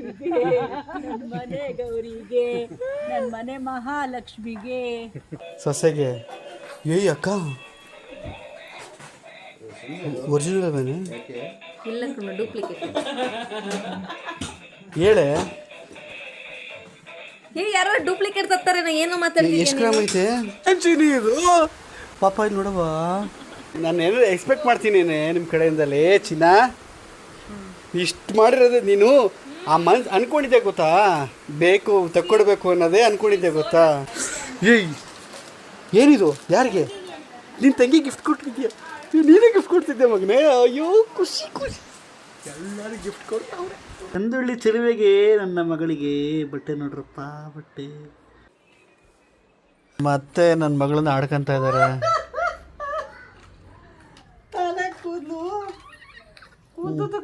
ನನ್ನ ಮನೆ ಗೌರಿಗೆ, ನನ್ನ ಮನೆ ಮಹಾಲಕ್ಷ್ಮಿಗೆ, ಸೊಸೆಗೆ. ಏಯ್ ಅಕ್ಕ, ಒರಿಜಿನಲ್ ಅದೇನೆ? ಇಲ್ಲ ಕಣ, ಡೂಪ್ಲಿಕೇಟ್. ಹೇಳೆ ಯಾರೋ ಡೂಪ್ಲಿಕೇಟ್ ತರ್ತಾರೆ, ನಾ ಏನೋ ಮಾತಾಡ್ತೀನಿ. ಎಷ್ಟು ಗ್ರಾಮ್ ಐತೆ ಚಿನಿ ಇದು? ಪಾಪ ಇಲ್ಲಿ ನೋಡವ, ನಾನು ಏನೋ ಎಕ್ಸ್ಪೆಕ್ಟ್ ಮಾಡ್ತೀನಿ ನಿಮ್ಮ ಕಡೆಯಿಂದಲೇ ಚಿನ್ನ. ಇಷ್ಟು ಮಾಡಿರೋದು ನೀನು ಆ ಅನ್ಕೊಂಡಿದ್ದೆ ಗೊತ್ತಾ, ಬೇಕು ತಕ್ಕೊಡ್ಬೇಕು ಅನ್ನೋದೇ ಅನ್ಕೊಂಡಿದ್ದೆ ಗೊತ್ತಾ. ಏಯ್ ಏನಿದು? ಯಾರಿಗೆ? ನಿನ್ನ ತಂಗಿ ಗಿಫ್ಟ್ ಕೊಟ್ಟಿದ್ಯಾ? ನೀನೇ ಗಿಫ್ಟ್ ಕೊಡ್ತಿದ್ದೆ ಮಗನೇ. ಅಯ್ಯೋ ಖುಷಿ ಖುಷಿ, ಎಲ್ಲರೂ ಗಿಫ್ಟ್ ಕೊಡ್ತಾವ್ರೆ. ಕಂದುಳ್ಳಿ ಚೆಲುವೆಗೆ ನನ್ನ ಮಗಳಿಗೆ ಬಟ್ಟೆ ನೋಡ್ರಪ್ಪ, ಬಟ್ಟೆ. ಮತ್ತೆ ನನ್ನ ಮಗಳನ್ನ ಆಡ್ಕೊಂತ ಇದ್ದಾರೆ.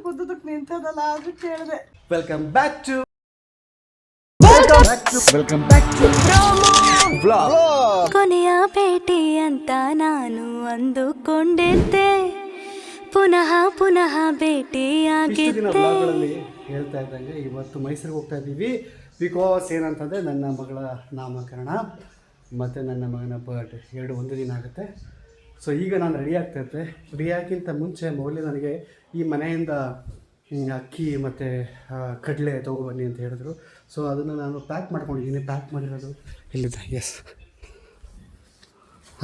ಕೂದಕ್ಕೆ ನಿಂತದಲ್ಲ, ಅದು ಕೇಳಿದೆ. ವೆಲ್ಕಮ್ ಬ್ಯಾಕ್ ಟು ಕೊನೆಯ ಭೇಟಿ ಅಂತ ನಾನು ಅಂದುಕೊಂಡಿದ್ದೆ, ಪುನಃ ಪುನಃ ಭೇಟಿಯಾಗಿದ್ದೆ. ಹೇಳ್ತಾ ಇದ್ದಂಗೆ ಇವತ್ತು ಮೈಸೂರಿಗೆ ಹೋಗ್ತಾ ಇದ್ದೀವಿ. ಬಿಕಾಸ್ ಏನಂತಂದರೆ ನನ್ನ ಮಗಳ ನಾಮಕರಣ ಮತ್ತು ನನ್ನ ಮಗನ ಬರ್ಡೇ ಎರಡು ಒಂದು ದಿನ ಆಗುತ್ತೆ. ಸೊ ಈಗ ನಾನು ರೆಡಿ ಆಗ್ತಾಯಿದ್ದೆ. ರೆಡಿ ಆಗಿಂತ ಮುಂಚೆ ಮೌಲ್ಯ ನನಗೆ ಈ ಮನೆಯಿಂದ ಅಕ್ಕಿ ಮತ್ತು ಕಡಲೆ ತೊಗೊಬನ್ನಿ ಅಂತ ಹೇಳಿದ್ರು. ಸೊ ಅದನ್ನು ನಾನು ಪ್ಯಾಕ್ ಮಾಡ್ಕೊಂಡಿದ್ದೀನಿ. ಪ್ಯಾಕ್ ಮಾಡಿರೋದು ಇಲ್ಲಿದೆ. ಎಸ್,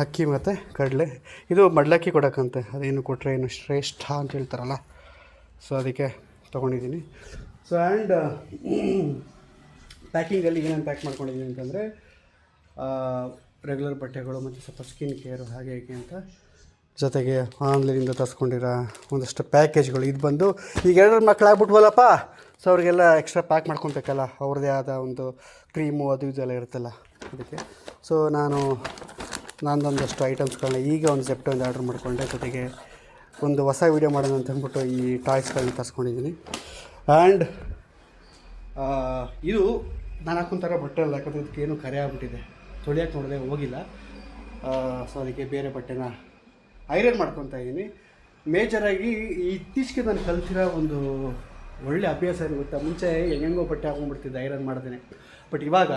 ಅಕ್ಕಿ ಮತ್ತು ಕಡಲೆ. ಇದು ಮಡ್ಲಕ್ಕಿ ಕೊಡೋಕ್ಕಂತೆ, ಅದೇನು ಕೊಟ್ಟರೆ ಏನು ಶ್ರೇಷ್ಠ ಅಂತ ಹೇಳ್ತಾರಲ್ಲ. ಸೊ ಅದಕ್ಕೆ ತೊಗೊಂಡಿದ್ದೀನಿ. ಸೊ ಆ್ಯಂಡ್ ಪ್ಯಾಕಿಂಗಲ್ಲಿ ಏನೇನು ಪ್ಯಾಕ್ ಮಾಡ್ಕೊಂಡಿದ್ದೀನಿ ಅಂತಂದರೆ ರೆಗ್ಯುಲರ್ ಬಟ್ಟೆಗಳು ಮತ್ತು ಸ್ವಲ್ಪ ಸ್ಕಿನ್ ಕೇರು ಹಾಗೆ ಹೀಗೆ ಅಂತ, ಜೊತೆಗೆ ಆನ್ಲೈನಿಂದ ತರಿಸ್ಕೊಂಡಿರೋ ಒಂದಷ್ಟು ಪ್ಯಾಕೇಜ್ಗಳು. ಇದು ಬಂದು ಈಗ ಎರಡು ಮಕ್ಕಳಾಗ್ಬಿಟ್ವಲ್ಲಪ್ಪ, ಸೊ ಅವ್ರಿಗೆಲ್ಲ ಎಕ್ಸ್ಟ್ರಾ ಪ್ಯಾಕ್ ಮಾಡ್ಕೊಬೇಕಲ್ಲ, ಅವ್ರದ್ದೇ ಆದ ಒಂದು ಕ್ರೀಮು ಅದು ಇದೆಲ್ಲ ಇರುತ್ತಲ್ಲ ಅದಕ್ಕೆ. ಸೊ ನಾನೊಂದಷ್ಟು ಐಟಮ್ಸ್ಗಳನ್ನ ಈಗ ಒಂದು ಜೆಪ್ಟೊಂದು ಆರ್ಡ್ರ್ ಮಾಡಿಕೊಂಡೆ. ಜೊತೆಗೆ ಒಂದು ಹೊಸ ವೀಡಿಯೋ ಮಾಡೋಣ ಅಂತ ಅಂದ್ಬಿಟ್ಟು ಈ ಟಾಯ್ಸ್ಗಳನ್ನ ತರಿಸ್ಕೊಂಡಿದ್ದೀನಿ. ಆ್ಯಂಡ್ ಇದು ನಾನು ಹಾಕೊಂತಾರ ಬಟ್ಟೆ ಅಲ್ಲ, ಯಾಕಂದರೆ ಇದಕ್ಕೆ ಏನು ಕರೆ ಆಗ್ಬಿಟ್ಟಿದೆ, ತೊಳಿಯೋಕೆ ನೋಡಿದೆ ಹೋಗಿಲ್ಲ. ಸೊ ಅದಕ್ಕೆ ಬೇರೆ ಬಟ್ಟೆನ ಐರನ್ ಮಾಡ್ಕೊತಾ ಇದ್ದೀನಿ. ಮೇಜರಾಗಿ ಇತ್ತೀಚೆಗೆ ನಾನು ಕಲ್ತಿರೋ ಒಂದು ಒಳ್ಳೆ ಅಭ್ಯಾಸ ಇರುತ್ತೆ. ಮುಂಚೆ ಹೆಂಗೆಂಗೋ ಬಟ್ಟೆ ಹಾಕೊಂಡ್ಬಿಡ್ತಿದ್ದೆ ಐರನ್ ಮಾಡ್ದೇನೆ, ಬಟ್ ಇವಾಗ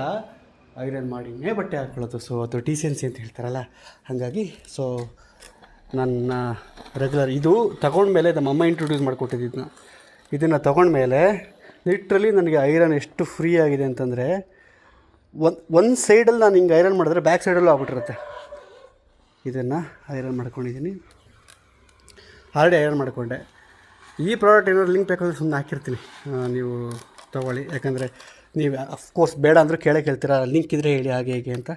ಐರನ್ ಮಾಡಿನೇ ಬಟ್ಟೆ ಹಾಕ್ಕೊಳ್ಳೋದು. ಸೊ ಅದು ಡಿಸೆನ್ಸಿ ಅಂತ ಹೇಳ್ತಾರಲ್ಲ, ಹಾಗಾಗಿ ಸೊ ನನ್ನ ರೆಗ್ಯುಲರ್ ಇದು ತಗೊಂಡ್ಮೇಲೆ ನಮ್ಮಮ್ಮ ಇಂಟ್ರೊಡ್ಯೂಸ್ ಮಾಡಿಕೊಟ್ಟಿದ್ದನ್ನ, ಇದನ್ನು ತೊಗೊಂಡ್ಮೇಲೆ ಲಿಟ್ರಲಿ ನನಗೆ ಐರನ್ ಎಷ್ಟು ಫ್ರೀ ಆಗಿದೆ ಅಂತಂದರೆ, ಒಂದು ಸೈಡಲ್ಲಿ ನಾನು ಹಿಂಗೆ ಐರನ್ ಮಾಡಿದ್ರೆ ಬ್ಯಾಕ್ ಸೈಡಲ್ಲೂ ಆಗ್ಬಿಟ್ಟಿರುತ್ತೆ. ಇದನ್ನು ಐರನ್ ಮಾಡ್ಕೊಂಡಿದ್ದೀನಿ, ಆಲ್ರೆಡಿ ಐರನ್ ಮಾಡಿಕೊಂಡೆ. ಈ ಪ್ರಾಡಕ್ಟ್ ಏನಾದ್ರು ಲಿಂಕ್ ಬೇಕಾದ್ರೆ ಸುಮ್ಮನೆ ಹಾಕಿರ್ತೀನಿ, ನೀವು ತೊಗೊಳ್ಳಿ. ಯಾಕಂದರೆ ನೀವು ಅಫ್ಕೋರ್ಸ್ ಬೇಡ ಅಂದರೂ ಕೇಳ್ತೀರಾ, ಲಿಂಕ್ ಇದ್ದರೆ ಹೇಳಿ ಹಾಗೆ ಹೇಗೆ ಅಂತ.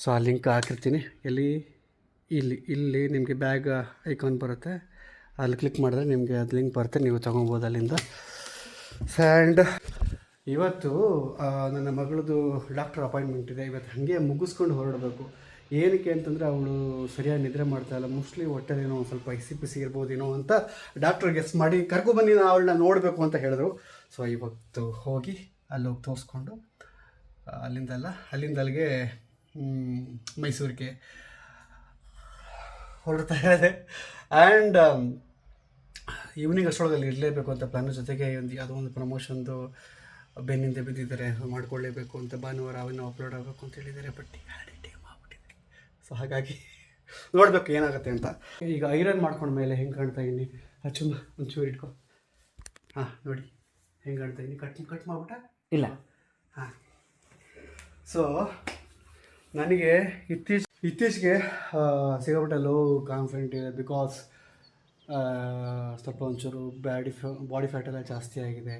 ಸೊ ಆ ಲಿಂಕ್ ಹಾಕಿರ್ತೀನಿ. ಇಲ್ಲಿ ನಿಮಗೆ ಬ್ಯಾಗ್ ಐಕಾನ್ ಬರುತ್ತೆ, ಅಲ್ಲಿ ಕ್ಲಿಕ್ ಮಾಡಿದ್ರೆ ನಿಮಗೆ ಅದು ಲಿಂಕ್ ಬರುತ್ತೆ, ನೀವು ತೊಗೊಬೋದು ಅಲ್ಲಿಂದ. ಆ್ಯಂಡ್ ಇವತ್ತು ನನ್ನ ಮಗಳದು ಡಾಕ್ಟರ್ ಅಪಾಯಿಂಟ್ಮೆಂಟ್ ಇದೆ. ಇವತ್ತು ಹಾಗೆ ಮುಗಿಸ್ಕೊಂಡು ಹೊರಡಬೇಕು. ಏನಕ್ಕೆ ಅಂತಂದರೆ ಅವಳು ಸರಿಯಾಗಿ ನಿದ್ರೆ ಮಾಡ್ತಾಯಿಲ್ಲ, ಮೋಸ್ಟ್ಲಿ ಹೊಟ್ಟೆದೇನೋ ಸ್ವಲ್ಪ ಹಿಸಿ ಇರ್ಬೋದೇನೋ ಅಂತ ಡಾಕ್ಟ್ರ್ ಗೆಸ್ ಮಾಡಿ ಕರ್ಕೊಬನ್ನಿ, ಅವಳನ್ನ ನೋಡಬೇಕು ಅಂತ ಹೇಳಿದ್ರು. ಸೊ ಇವತ್ತು ಹೋಗಿ ಅಲ್ಲೋಗಿ ತೋರಿಸ್ಕೊಂಡು ಅಲ್ಲಿಂದ ಅಲ್ಲಿಗೆ ಮೈಸೂರಿಗೆ ಹೊರಡ್ತಾ ಇದೆ. ಆ್ಯಂಡ್ ಈವ್ನಿಂಗ್ ಅಷ್ಟೊಳಗಲ್ಲಿ ಇರಲೇಬೇಕು ಅಂತ ಪ್ಲ್ಯಾನು. ಜೊತೆಗೆ ಯಾವುದೋ ಒಂದು ಪ್ರಮೋಷನ್ದು ಬೆನ್ನಿಂದ ಬಿದ್ದಿದ್ದಾರೆ, ಮಾಡ್ಕೊಳ್ಳೇಬೇಕು ಅಂತ. ಭಾನುವಾರ ಅವನ್ನ ಅಪ್ಲೋಡ್ ಆಗಬೇಕು ಅಂತ ಹೇಳಿದ್ದಾರೆ, ಬಟ್ ಈಗ ಟೈಮ್ ಆಗ್ಬಿಟ್ಟಿದೆ. ಸೊ ಹಾಗಾಗಿ ನೋಡಬೇಕು ಏನಾಗುತ್ತೆ ಅಂತ. ಈಗ ಐರನ್ ಮಾಡ್ಕೊಂಡ್ಮೇಲೆ ಹೆಂಗೆ ಕಾಣ್ತಾ ಇದ್ದೀನಿ, ಹಚ್ಚುಮ್ಮ ಒಂಚೂರು ಇಟ್ಕೊ. ಹಾಂ ನೋಡಿ ಹೆಂಗೆ ಕಾಣ್ತಾ ಇದ್ದೀನಿ, ಕಟ್ ಮಾಡ್ಬಿಟ್ಟ ಇಲ್ಲ. ಹಾಂ, ಸೊ ನನಗೆ ಇತ್ತೀಚೆಗೆ ಸಿಗಾಬಿಟ್ಟೆ ಲೋ ಕಾನ್ಫಿಡೆಂಟ್ ಇದೆ. ಬಿಕಾಸ್ ಸ್ವಲ್ಪ ಒಂಚೂರು ಬಾಡಿ ಫ್ಯಾಟ್ ಎಲ್ಲ ಜಾಸ್ತಿ ಆಗಿದೆ.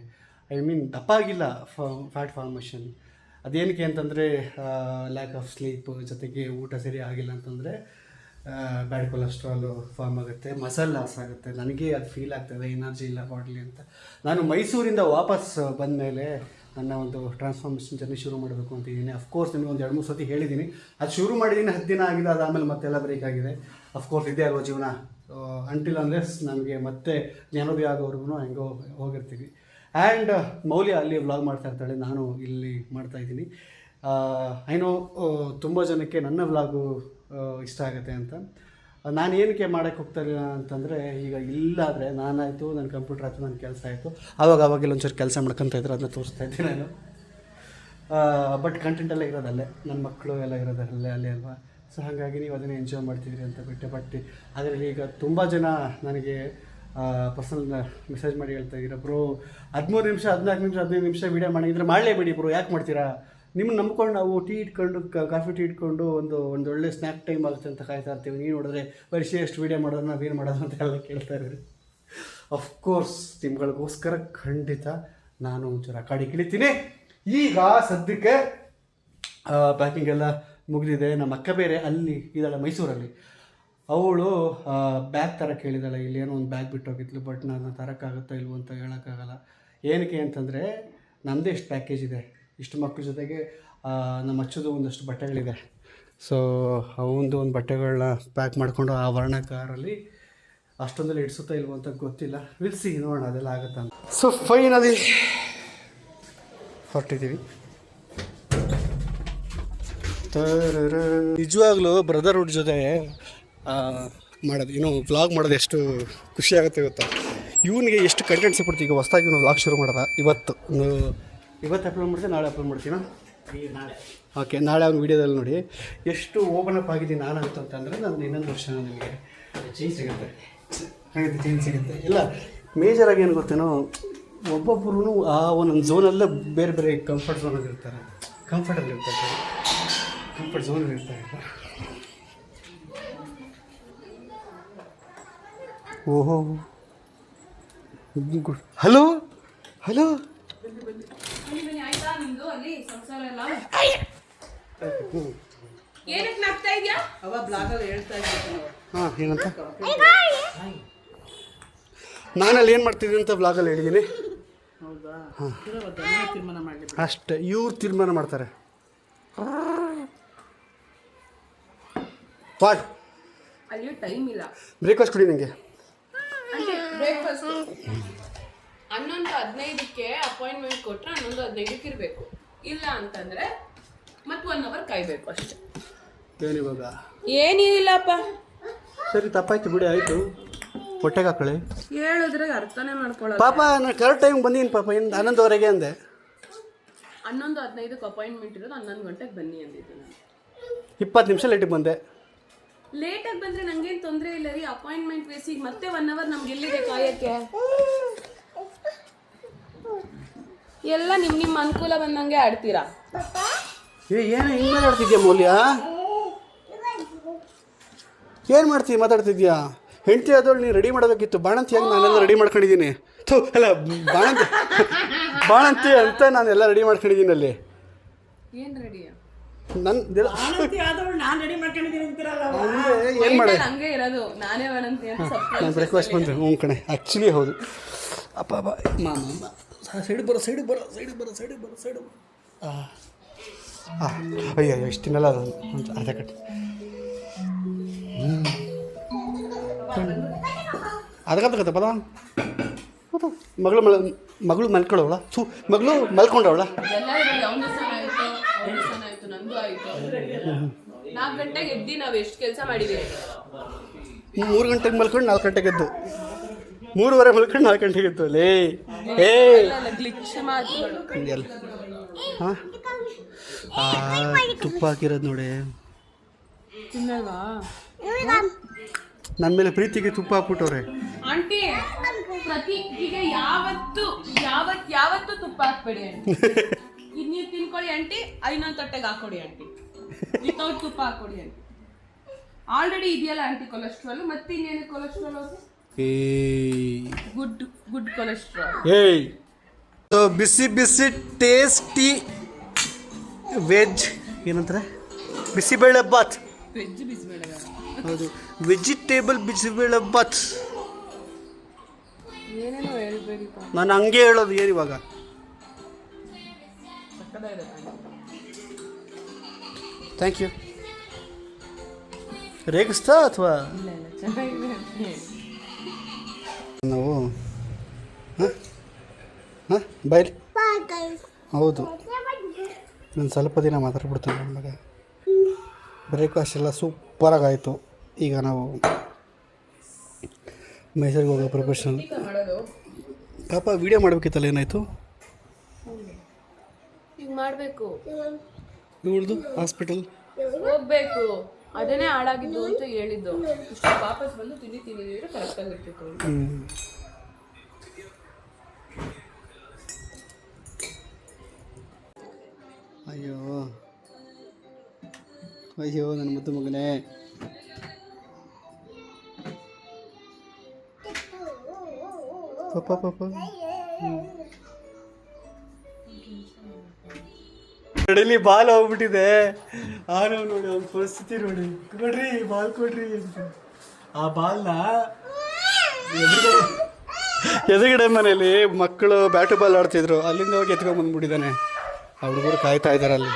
ಐ ಮೀನ್ ದಪ್ಪ ಆಗಿಲ್ಲ, ಫ್ಯಾಟ್ ಫಾರ್ಮೇಷನ್. ಅದೇನಕ್ಕೆ ಅಂತಂದರೆ ಲ್ಯಾಕ್ ಆಫ್ ಸ್ಲೀಪ್, ಜೊತೆಗೆ ಊಟ ಸರಿ ಆಗಿಲ್ಲ ಅಂತಂದರೆ ಬ್ಯಾಡ್ ಕೊಲೆಸ್ಟ್ರಾಲು ಫಾರ್ಮ್ ಆಗುತ್ತೆ, ಮಸಲ್ ಲಾಸ್ ಆಗುತ್ತೆ. ನನಗೆ ಅದು ಫೀಲ್ ಆಗ್ತಾಯಿದೆ, ಎನರ್ಜಿ ಇಲ್ಲ ಬಾಡಿಲಿ ಅಂತ. ನಾನು ಮೈಸೂರಿಂದ ವಾಪಸ್ ಬಂದಮೇಲೆ ನನ್ನ ಒಂದು ಟ್ರಾನ್ಸ್ಫಾರ್ಮೇಷನ್ ಜರ್ನಿ ಶುರು ಮಾಡಬೇಕು ಅಂತಿದ್ದೀನಿ. ಅಫ್ಕೋರ್ಸ್ ನಿಮಗೆ ಒಂದು 2-3 ಸತಿ ಹೇಳಿದ್ದೀನಿ. ಅದು ಶುರು ಮಾಡಿದ್ದೀನಿ, 10 ದಿನ ಆಗಿದೆ, ಅದಾದಮೇಲೆ ಮತ್ತೆಲ್ಲ ಬ್ರೇಕ್ ಆಗಿದೆ. ಅಫ್ಕೋರ್ಸ್ ಇದೇ ಅಲ್ವ ಜೀವನ. ಅಂಟಿಲ್ ಅನ್ಲೆಸ್ ನಮಗೆ ಮತ್ತೆ ಜ್ಞಾನೋದಯ ಆಗೋವರೆಗೂ ಹೆಂಗೋ ಹೋಗಿರ್ತೀವಿ. ಆ್ಯಂಡ್ ಮೌಲ್ಯ ಅಲ್ಲಿ ವ್ಲಾಗ್ ಮಾಡ್ತಾ ಇರ್ತಾಳೆ, ನಾನು ಇಲ್ಲಿ ಮಾಡ್ತಾಯಿದ್ದೀನಿ. ಐನೋ ತುಂಬ ಜನಕ್ಕೆ ನನ್ನ ವ್ಲಾಗು ಇಷ್ಟ ಆಗುತ್ತೆ ಅಂತ. ನಾನು ಏನಕ್ಕೆ ಮಾಡೋಕ್ಕೆ ಹೋಗ್ತಾರೆ ಅಂತಂದರೆ, ಈಗ ಇಲ್ಲಾದರೆ ನಾನಾಯಿತು, ನನ್ನ ಕಂಪ್ಯೂಟರ್ ಆಯಿತು, ನನ್ನ ಕೆಲಸ ಆಯಿತು, ಆವಾಗೆಲ್ಲ ಒಂಚೂರು ಕೆಲಸ ಮಾಡ್ಕೊತ ಇದ್ರೆ ಅದನ್ನ ತೋರಿಸ್ತಾ ಇದ್ದೆ ನಾನು. ಬಟ್ ಕಂಟೆಂಟೆಲ್ಲ ಇರೋದಲ್ಲೇ, ನನ್ನ ಮಕ್ಕಳು ಎಲ್ಲ ಇರೋದಲ್ಲೇ ಅಲ್ಲೇ ಅಲ್ವಾ. ಸೊ ಹಾಗಾಗಿ ನೀವು ಅದನ್ನೇ ಎಂಜಾಯ್ ಮಾಡ್ತಿದ್ರಿ ಅಂತ ಬಿಟ್ಟೆ. ಬಟ್ ಅದರಲ್ಲಿ ಈಗ ತುಂಬ ಜನ ನನಗೆ ಪರ್ಸನಲ್ ಮೆಸೇಜ್ ಮಾಡಿ ಹೇಳ್ತಾ ಇದ್ದೀರಾ, ಬ್ರೋ 13 ನಿಮಿಷ 14 ನಿಮಿಷ 15 ನಿಮಿಷ ವೀಡಿಯೋ ಮಾಡಿದ್ರೆ ಮಾಡಲೇಬೇಡಿ ಬ್ರೋ, ಯಾಕೆ ಮಾಡ್ತೀರಾ, ನಿಮ್ಮನ್ನು ನಂಬ್ಕೊಂಡು ನಾವು ಟೀ ಇಟ್ಕೊಂಡು ಕಾಫಿ ಟೀ ಇಟ್ಕೊಂಡು ಒಂದು ಒಳ್ಳೆ ಸ್ನ್ಯಾಕ್ ಟೈಮ್ ಆಗುತ್ತೆ ಅಂತ ಕಾಯ್ತಾ ಇರ್ತೀವಿ. ನೀವು ನೋಡಿದ್ರೆ ವರ್ಷ ಎಷ್ಟು ವೀಡಿಯೋ ಮಾಡೋದು, ನಾವೇನು ಮಾಡೋದು ಅಂತ ಎಲ್ಲ ಕೇಳ್ತಾ ಇದ್ದೀರಿ. ಅಫ್ಕೋರ್ಸ್ ನಿಮ್ಗಳಿಗೋಸ್ಕರ ಖಂಡಿತ ನಾನು ಒಂಚೂರು ಆ ಕಡೆ ಇಳಿತೀನಿ. ಈಗ ಸದ್ಯಕ್ಕೆ ಪ್ಯಾಕಿಂಗ್ ಎಲ್ಲ ಮುಗಿದಿದೆ. ನಮ್ಮ ಅಕ್ಕ ಬೇರೆ ಅಲ್ಲಿ ಇದ್ದಾಳೆ ಮೈಸೂರಲ್ಲಿ, ಅವಳು ಬ್ಯಾಗ್ ತರಕ್ಕೆ ಹೇಳಿದಾಳೆ. ಇಲ್ಲೇನೋ ಒಂದು ಬ್ಯಾಗ್ ಬಿಟ್ಟು ಹೋಗಿದ್ಲು, ಬಟ್ ನಾನು ತರೋಕ್ಕಾಗುತ್ತಾ ಇಲ್ವೋ ಅಂತ ಹೇಳೋಕ್ಕಾಗಲ್ಲ. ಏನಕ್ಕೆ ಅಂತಂದರೆ ನಮ್ಮದೇ ಇಷ್ಟು ಪ್ಯಾಕೇಜ್ ಇದೆ, ಇಷ್ಟು ಮಕ್ಕಳ ಜೊತೆಗೆ ನಮ್ಮ ಅಚ್ಚದು ಒಂದಷ್ಟು ಬಟ್ಟೆಗಳಿದೆ. ಸೊ ಅವೊಂದು ಒಂದು ಬಟ್ಟೆಗಳನ್ನ ಪ್ಯಾಕ್ ಮಾಡಿಕೊಂಡು ಆ ವರ್ಣಕಾರಲ್ಲಿ ಅಷ್ಟೊಂದೆಲ್ಲ ಇಡಿಸುತ್ತಾ ಇಲ್ವೋ ಅಂತ ಗೊತ್ತಿಲ್ಲ. ವಿಲ್ಸಿ ನೋಡೋಣ ಅದೆಲ್ಲ ಆಗುತ್ತಾ ಅಂತ. ಸೊ ಫೈನಲಿ ಹೊರಟಿದ್ದೀವಿ. ನಿಜವಾಗ್ಲೂ ಬ್ರದರ್ಹುಡ್ ಜೊತೆ ಮಾಡೋದು, ಏನೋ ವ್ಲಾಗ್ ಮಾಡೋದು ಎಷ್ಟು ಖುಷಿ ಆಗುತ್ತೆ ಗೊತ್ತಾ. ಇವನಿಗೆ ಎಷ್ಟು ಕಂಟೆಂಟ್ ಸಿಗ್ಬಿಡ್ತೀವಿ. ಈಗ ಹೊಸದಾಗಿ ಇವನು ವ್ಲಾಗ್ ಶುರು ಮಾಡೋದ. ಇವತ್ತು ಅಪ್ಲೋಡ್ ಮಾಡ್ತೀನಿ, ನಾಳೆ ಅಪ್ಲೋಡ್ ಮಾಡ್ತೀನ. ಓಕೆ, ನಾಳೆ ಅವ್ನ ವೀಡಿಯೋದಲ್ಲಿ ನೋಡಿ ಎಷ್ಟು ಓಪನ್ ಅಪ್ ಆಗಿದ್ದೀನಿ ನಾನು ಅಂತಂದರೆ ನಾನು ಇನ್ನೊಂದು ವರ್ಷ ನಿಮಗೆ ಚೇಂಜ್ ಸಿಗುತ್ತೆ, ಖಂಡಿತ ಚೇಂಜ್ ಸಿಗುತ್ತೆ. ಇಲ್ಲ ಮೇಜರಾಗಿ ಏನು ಗೊತ್ತೇನೋ, ಒಬ್ಬೊಬ್ಬರು ಆ ಒಂದೊಂದು ಝೋನಲ್ಲೇ ಬೇರೆ ಬೇರೆ ಕಂಫರ್ಟ್ ಝೋನಲ್ಲಿ ಇರ್ತಾರೆ, ಕಂಫರ್ಟ್ ಝೋನಲ್ಲಿ ಇರ್ತಾರೆ. ಓಹೋ, ಹಲೋ ಹಲೋ, ಹಾಂ ಏನಂತ ನಾನಲ್ಲಿ ಏನು ಮಾಡ್ತಿದ್ದೀನಿ ಅಂತ ಬ್ಲಾಗಲ್ಲಿ ಹೇಳಿದ್ದೀನಿ. ಅಷ್ಟೇ, ಇವ್ರು ತೀರ್ಮಾನ ಮಾಡ್ತಾರೆ. ವಾಟ್ ಅಲ್ಲಿ ಟೈಮ್ ಇಲ್ಲ. ಬ್ರೇಕ್ಫಾಸ್ಟ್ ಕೊಡಿ ನನಗೆ. ಬ್ರೇಕ್ಫಾಸ್ಟ್ 11:15ಕ್ಕೆ ಅಪಾಯಿಂಟ್ಮೆಂಟ್ ಕೊಟ್ಟರೆ 11:15ಕ್ಕೆ ಇರಬೇಕು. ಇಲ್ಲ ಅಂತಂದರೆ ಮತ್ತೆ 1 ಅವರ್ ಕಾಯಬೇಕು ಅಷ್ಟೇ. ಏನಿವಾಗ ಏನಿಲ್ಲಪ್ಪ. ಸರಿ, ತಪ್ಪಾಯ್ತು ಬಿಡಿ, ಆಯಿತು. ಹೊಟ್ಟೆಗೆ ಹಾಕೊಳ್ಳಿ. ಹೇಳಿದ್ರೆ ಅರ್ಥನೇ ಮಾಡ್ಕೊಳ್ಳೋದು. ಪಾಪ ನಾನು ಕರೆಕ್ಟ್ ಟೈಮ್ ಬಂದೀನಿ ಪಾಪ, 11:00ವರೆಗೆ ಅಂದೆ. 11:15ಕ್ಕೆ ಅಪಾಯಿಂಟ್ಮೆಂಟ್ ಇರೋದು, 11 ಗಂಟೆಗೆ ಬನ್ನಿ ಅಂದಿದ್ದು ನಾನು. 20 ನಿಮಿಷ ಲೇಟಿಗೆ ಬಂದೆ. ಲೇಟಾಗಿ ಬಂದರೆ ನನಗೇನು ತೊಂದರೆ ಇಲ್ಲ ರೀ. ಅಪಾಯಿಂಟ್ಮೆಂಟ್ ಬೇಸಿಗೆ ಮತ್ತೆ 1 ಅವರ್ ನಮ್ಗೆ ಎಲ್ಲಿದೆ ಕಾಯೋಕ್ಕೆ? ಎಲ್ಲ ನಿಮ್ಮ ಅನುಕೂಲ ಬಂದಂಗೆ ಆಡ್ತೀರಾ. ಏನು ಹಿಂಗೆ ಮಾತಾಡ್ತಿದ್ಯಾ ಮೌಲ್ಯ? ಏನು ಮಾಡ್ತೀವಿ ಮಾತಾಡ್ತಿದ್ಯಾ? ಹೆಂಡತಿ ಆದವಳು ನೀನು ರೆಡಿ ಮಾಡಬೇಕಿತ್ತು. ಬಾಣಂತಿಯಾಗಿ ನಾನೆಲ್ಲ ರೆಡಿ ಮಾಡ್ಕೊಂಡಿದ್ದೀನಿ. ಅಲ್ಲ, ಬಾಣಂತಿ ಅಂತ ನಾನೆಲ್ಲ ರೆಡಿ ಮಾಡ್ಕೊಂಡಿದ್ದೀನಿ ಅಲ್ಲಿ. ಏನು ರೆಡಿಯಾ? ಏನು ಮಾಡಿ ಹಂಗೆ ಇರೋದು. ನಾನೇ ಬಾಣಂತಿ ಅಂತ ನಾನು ಬ್ರೇಕ್ಫಾಸ್ಟ್ ಬಂದೆ. ಹ್ಞೂ ಕಣೆ, ಆ್ಯಕ್ಚುಲಿ ಹೌದು. ಅಪ್ಪ ಮಾಮ ಸೈಡಿಗೆ ಬರೋ. ಅಯ್ಯೋ ಇಷ್ಟು ತಿನ್ನಲ್ಲ ಅದು ಅರ್ಧ ಕಟ್ಟಿ. ಅದಕ್ಕಂತ ಪದ ಮಗಳು ಮಲ್ಕೊಳ್ಳೋವಳ, ಮಗಳು ಮಲ್ಕೊಂಡವಳ. ನಂದು ಆಯ್ತು. 4 ಗಂಟೆಗೆ ಎದ್ದು ನಾವು ಎಷ್ಟು ಕೆಲಸ ಮಾಡಿದ್ದೀವಿ. 3 ಗಂಟೆಗೆ ಮಲ್ಕೊಂಡು 4 ಗಂಟೆಗೆ ಎದ್ದು, 3:15 ಮಲ್ಕೊಂಡು 4 ಗಂಟೆಗೆ ಎದ್ದು. ಲೇ ಹಿಂಗೆಲ್ಲ ಹಾಂ, ತುಪ್ಪ ಹಾಕಿರೋದು ನೋಡಿ. ನನ್ನ ಮೇಲೆ ಪ್ರೀತಿಗೆ ತುಪ್ಪ ಹಾಕ್ಬಿಟ್ಟವ್ರೆ ಆಂಟಿ. ಪ್ರತಿಗೆ ಯಾವತ್ತು ತುಪ್ಪ ಹಾಕ್ಬೇಡಿ ಆಂಟಿ. ಇದು ನೀವು ತಿನ್ಕೊಳ್ಳಿ ಆಂಟಿ, ಇನ್ನೊಂದು ತೊಟ್ಟೆಗೆ ಹಾಕೊಡಿ ಆಂಟಿ. ವಿತೌಟ್ ತುಪ್ಪ ಹಾಕೊಡಿ ಆಂಟಿ. ಆಲ್ರೆಡಿ ಇದೆಯಲ್ಲ ಆಂಟಿ ಕೊಲೆಸ್ಟ್ರಾಲ್, ಮತ್ತೆ ಇನ್ನೇನು ಕೊಲೆಸ್ಟ್ರಾಲ್ ಅವ್ರಿಗೆ? Good cholesterol. ಏಯ್, ಬಿಸಿ ಬಿಸಿ ಟೇಸ್ಟಿ ವೆಜ್ ಏನಂತಾರೆ, ಬಿಸಿಬೇಳೆ ಬಾತ್. ವೆಜ್ ಬಿಸಿಬೇಳೆ ಹೌದು, ವೆಜಿಟೇಬಲ್ ಬಿಸಿಬೇಳೆ ಬಾತ್. ಏನೇನೋ ಹೇಳ್ಬೇಡಿ. ನಾನು ಹಂಗೆ ಹೇಳೋದು. ಏನು ಇವಾಗ ಥ್ಯಾಂಕ್ ಯು. ರೇಗಿಸ್ತಾ ಅಥವಾ ನಾವು ಬೈಲಿ? ಹೌದು, ನಾನು ಸ್ವಲ್ಪ ದಿನ ಮಾತಾಡ್ಬಿಡ್ತೇನೆ. ನನ್ನ ಮಗ ಬ್ರೇಕ್ಫಾಸ್ಟ್ ಎಲ್ಲ ಸೂಪರಾಗಿ ಆಯಿತು. ಈಗ ನಾವು ಮೈಸೂರಿಗೆ ಹೋಗೋ ಪ್ರೊಫೆಷನಲ್ ಮಾಡೋದು ಪಾಪ ವಿಡಿಯೋ ಮಾಡಬೇಕಿತ್ತಲ್ಲ, ಏನಾಯಿತು? ಈಗ ಮಾಡಬೇಕು, ಇವಳ್ದು ಹಾಸ್ಪಿಟಲ್ ಹೋಗ್ಬೇಕು. ಅದನ್ನೇ ಹಾಳಾಗಿದ್ದು ಅಂತ ಹೇಳಿದ್ದು. ಇಷ್ಟು ವಾಪಸ್ ಬಂದು ತಿಂದಿದ್ರೆ ಕರೆಕ್ಟಾಗಿ ಇರ್ತಿತ್ತು. ಅಯ್ಯೋ ಅಯ್ಯೋ ನನ್ನ ಮುದ್ದು ಮಗನೇ. ಪಾಪ ಪಾಪ ಕಡಲಿ ಬಾಲ್ ಹೋಗ್ಬಿಟ್ಟಿದೆ. ಆರು ನೋಡಿ ಅವ್ನ ಪರಿಸ್ಥಿತಿ ನೋಡಿ. ಕೊಡ್ರಿ ಬಾಲ್ ಕೊಡ್ರಿ ಅಂತ. ಆ ಬಾಲ್ನ ಎದುರುಗಡೆ ಮನೇಲಿ ಮಕ್ಕಳು ಬ್ಯಾಟು ಬಾಲ್ ಆಡ್ತಿದ್ರು, ಅಲ್ಲಿಂದ ಹೋಗಿ ಎತ್ಕೊಂಡ್ಬಂದ್ಬಿಟ್ಟಿದ್ದಾನೆ. ಆ ಹುಡುಗರು ಕಾಯ್ತಾ ಇದ್ದಾರೆ ಅಲ್ಲಿ,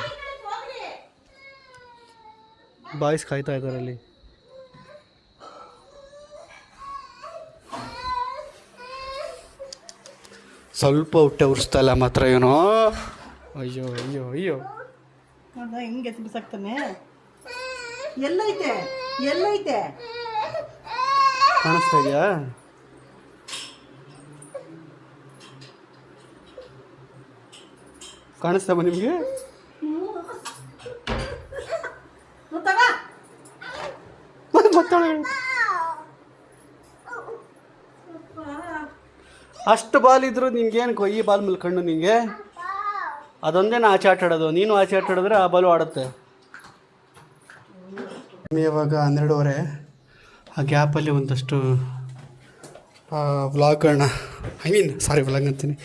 ಬಾಯ್ಸ್ ಕಾಯ್ತಾ ಇದ್ದಾರೆ ಅಲ್ಲಿ. ಸ್ವಲ್ಪ ಹೊಟ್ಟೆ ಉರಿಸ್ತಾ ಇಲ್ಲ ಮಾತ್ರ ಏನೋ. ಅಯ್ಯೋ ಅಯ್ಯೋ ಅಯ್ಯೋ ಹಿಂಗೆ ಬಿಸಾಕ್ತಾನೆ. ಎಲ್ಲೈತೆ ಎಲ್ಲೈತೆ ಕಾಣಿಸ್ತಾ ಇದೆಯಾ? ಕಾಣಿಸ್ತಮ್ಮ ನಿಮಗೆ? ಅಷ್ಟು ಬಾಲ್ ಇದ್ರು ನಿನ್ಗೇನು ಈ ಬಾಲ್ ಮೇಲೆ ಕಣ್ಣು ನಿಂಗೆ? ಅದೊಂದೇ ನಾ ಆಚೆ ಆಟ ಆಡೋದು. ನೀನು ಆಚೆ ಆಟ ಆಡಿದ್ರೆ ಆ ಬಾಲು ಆಡುತ್ತೆ. ಇವಾಗ 12:30. ಆ ಗ್ಯಾಪಲ್ಲಿ ಒಂದಷ್ಟು ವ್ಲಾಗ್ಗಳನ್ನ ವ್ಲಾಗ್ ಅಂತೀನಿ,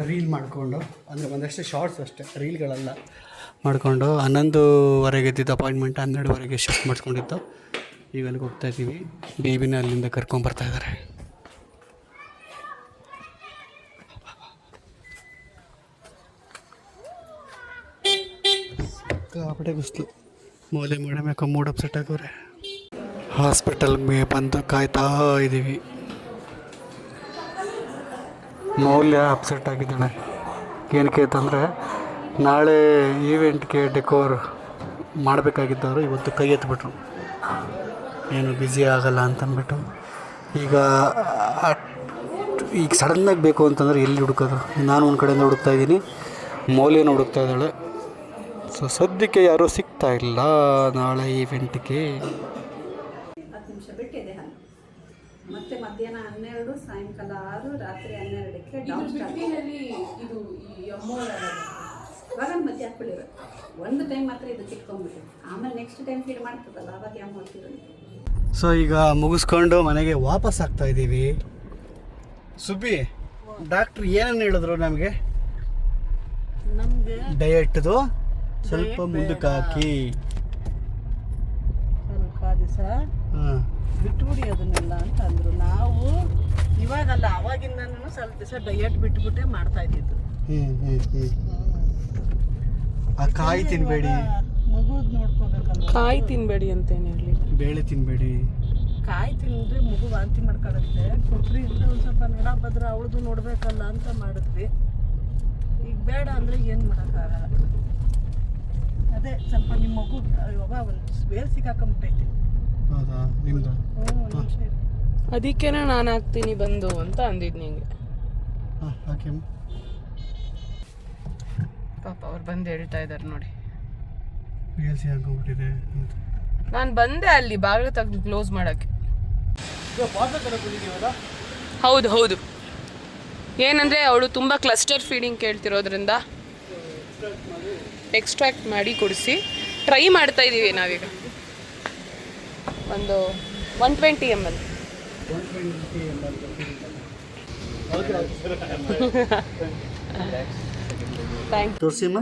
ರೀಲ್ ಮಾಡಿಕೊಂಡು, ಅಂದರೆ ಒಂದಷ್ಟು ಶಾರ್ಟ್ಸ್ ಅಷ್ಟೇ, ರೀಲ್ಗಳೆಲ್ಲ ಮಾಡಿಕೊಂಡು 11:30 ಇದ್ದಿದ್ದು ಅಪಾಯಿಂಟ್ಮೆಂಟ್ 12:30 ಶಿಫ್ಟ್ ಮಾಡಿಸ್ಕೊಂಡಿದ್ದು. ಈಗ ಅಲ್ಲಿಗೆ ಹೋಗ್ತಾಯಿದ್ದೀವಿ. ಬೇಬಿನ ಅಲ್ಲಿಂದ ಕರ್ಕೊಂಬರ್ತಾಯಿದ್ದಾರೆ. ಕಾಪಡೆ ಬಿಸಿಲು, ಮೂಲೆ ಮಾಡಬೇಕು, ಮೂಡ್ ಅಪ್ಸೆಟ್ ಆಗೋರೆ. ಹಾಸ್ಪಿಟಲ್ಗೆ ಬಂದು ಕಾಯ್ತಾ ಇದ್ದೀವಿ. ಮೌಲ್ಯ ಅಪ್ಸೆಟ್ ಆಗಿದ್ದಾಳೆ. ಏನಕ್ಕೆ ಅಂತಂದರೆ ನಾಳೆ ಈವೆಂಟ್ಗೆ ಡೆಕೋರ್ ಮಾಡಬೇಕಾಗಿದ್ದವರು ಇವತ್ತು ಕೈ ಎತ್ತಿಬಿಟ್ರು, ಏನು ಬ್ಯುಸಿ ಆಗಲ್ಲ ಅಂತಂದ್ಬಿಟ್ಟು. ಈಗ ಸಡನ್ನಾಗಿ ಬೇಕು ಅಂತಂದರೆ ಎಲ್ಲಿ ಹುಡುಕೋದು? ನಾನು ಒಂದು ಕಡೆಯಿಂದ ಹುಡುಕ್ತಾಯಿದ್ದೀನಿ, ಮೌಲ್ಯನ ಹುಡುಕ್ತಾ ಇದ್ದಾಳೆ. ಸೊ ಸದ್ಯಕ್ಕೆ ಯಾರೂ ಸಿಗ್ತಾ ಇಲ್ಲ ನಾಳೆ ಈವೆಂಟ್ಗೆ. 10 ನಿಮಿಷ ಬಿಟ್ಟಿದೆ ಹಾಲು. ಮತ್ತೆ ಮಧ್ಯಾಹ್ನ 12, ಸಾಯಂಕಾಲ 6, ರಾತ್ರಿ 12ಕ್ಕೆ ಡೌನ್ ಸ್ಟಾರ್ಟ್. ಇದು ಇವಾಗ ಮತ್ತೆ ಹಾಕ್ಬಿಟ್ಟಿರೋ ಒಂದು ಟೈಮ್ ಮಾತ್ರ ಇದು ಚಿಟ್ಕೊಂಡ್ಬಿಟ್ಟು, ಆಮೇಲೆ ನೆಕ್ಸ್ಟ್ ಟೈಮ್ ಫೀಡ್ ಮಾಡ್ತದಲ್ಲ, ಅವಾಗ ಯಾವ ಮಾಡ್ತಿರೋದು. ಸೊ ಈಗ ಮುಗಿಸ್ಕೊಂಡು ಮನೆಗೆ ವಾಪಸ್ ಆಗ್ತಾ ಇದ್ದೀವಿ. ಸುಬ್ಬಿ, ಡಾಕ್ಟ್ರ್ ಏನನ್ನು ಹೇಳಿದ್ರು ನಮಗೆ? ನಮಗೆ ಡಯಟ್ದು ಸ್ವಲ್ಪ ಮುಂದಕ್ಕೆ ಹಾಕಿ ಸ್ವಲ್ಪ ದಿವಸ ಹಾಂ ಬಿಟ್ಬಿಡಿ ಅದನ್ನೆಲ್ಲ ಅಂತ ಅಂದರು. ನಾವು ಇವಾಗಲ್ಲ, ಅವಾಗಿಂದನೂ ಸ್ವಲ್ಪ ದಿವಸ ಡಯಟ್ ಬಿಟ್ಬಿಟ್ಟೆ ಮಾಡ್ತಾ ಇದ್ದಿದ್ದು. ಆ ಕಾಯಿ ತಿನ್ನಬೇಡಿ, ಮಗುದ್ ನೋಡ್ಕೋಬೇಕಲ್ಲ. ಕಾಯಿ ತಿನ್ಬೇಡಿ ಅಂತೇನು ಹೇಳಿ, ಬೇಳೆ ತಿನ್ನಬೇಡಿ. ಕಾಯಿ ತಿಂದರೆ ಮಗು ವಾಂತಿ ಮಾಡ್ಕೊಳ್ಳುತ್ತೆ. ಕೊಬ್ಬರಿ ಇದ್ರೆ ಒಂದು ಸ್ವಲ್ಪ ನಡಭದ್ರ ಅವಳದು ನೋಡಬೇಕಲ್ಲ ಅಂತ ಮಾಡಿದ್ವಿ. ಈಗ ಬೇಡ ಅಂದರೆ ಏನು ಮಾಡೋಕ್ಕಾಗಲ್ಲ. ಅದೇ ಸ್ವಲ್ಪ ನಿಮ್ಮ ಮಗು ಇವಾಗ ಒಂದು ಬೇರೆ ಸಿಕ್ಕಾಕೊಂಬಿಟ್ಟೈತಿ. ಹೌದಾ? ನಿಮ್ಮದು? ನಿಮಿಷ ಅದಕ್ಕೇನೆ ನಾನು ಹಾಕ್ತೀನಿ ಬಂದು ಅಂತ ಅಂದಿದ್ದು ನಿಂಗೆ. ಹಾಂ ಹಾಕಿ. ಪಾಪ ಅವ್ರು ಬಂದು ಹೇಳ್ತಾ ಇದ್ದಾರೆ ನೋಡಿ, ಬೇಲ್ಸಿ ಹಾಕೊಂಡ್ಬಿಟ್ಟಿದೆ. ನಾನು ಬಂದೆ ಅಲ್ಲಿ ಬಾಗಿಲು ತೆಗೆದು ಕ್ಲೋಸ್ ಮಾಡೋಕ್ಕೆ. ಹೌದು ಹೌದು, ಏನಂದರೆ ಅವಳು ತುಂಬ ಕ್ಲಸ್ಟರ್ ಫೀಡಿಂಗ್ ಕೇಳ್ತಿರೋದ್ರಿಂದ ಎಕ್ಸ್ಟ್ರಾಕ್ಟ್ ಮಾಡಿ ಕುಡಿಸಿ ಟ್ರೈ ಮಾಡ್ತಾ ಇದ್ದೀವಿ ನಾವೀಗ. ಒಂದು 120 ml. Thank you. ತೋರಿಸಿಮ್ಮ.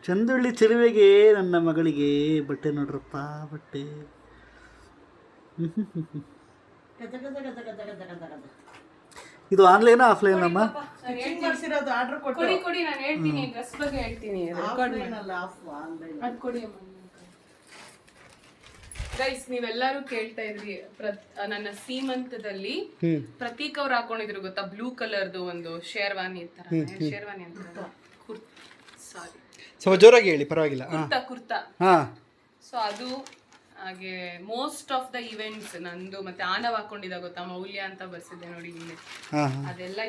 ಚಂದುಳ್ಳಿ ಚೆಲುವೆಗೆ ನನ್ನ ಮಗಳಿಗೆ ಬಟ್ಟೆ ನೋಡ್ರಪ್ಪ, ಬಟ್ಟೆ. ಇದು ಆನ್ಲೈನಾ ಆಫ್ಲೈನ್ ಅಮ್ಮ? ಆರ್ಡರ್ ಕೊಟ್ಟು ಕೊಡಿ ಕೊಡಿ, ನಾನು ಹೇಳ್ತೀನಿ, ಡ್ರೆಸ್ ಬಗ್ಗೆ ಹೇಳ್ತೀನಿ. ಅದು ಕೊಡಿ ಅಮ್ಮ. ಗೈಸ್, ನೀವೆಲ್ಲರೂ ಕೇಳ್ತಾ ಇದ್ರಿ, ನನ್ನ ಸೀಮಂತದಲ್ಲಿ ಪ್ರತೀಕ್ ಅವ್ರು ಹಾಕೊಂಡಿದ್ರು ಗೊತ್ತಾ, ಬ್ಲೂ ಕಲರ್ದು ಒಂದು ಶೇರ್ವಾನಿ ತರ, ಶೇರ್ವಾನಿ ಅಂತ, ಸಾರಿ ಸ್ವಲ್ಪ ಜೋರಾಗಿ ಹೇಳಿ, ಪರವಾಗಿಲ್ಲ. ಕುರ್ತಾ. ಹಾಂ, ಸೊ ಅದು ಹಾಗೆ ಮೋಸ್ಟ್ ಆಫ್ ದ ಇವೆಂಟ್ಸ್ ನಂದು ಮತ್ತೆ ಆನವ್ ಹಾಕೊಂಡಿದ್ದ ಗೊತ್ತಾ ಮೌಲ್ಯ ಅಂತ ಬರ್ಸಿದ್ದೆ ನೋಡಿ ಇಲ್ಲಿ, ಅದೆಲ್ಲ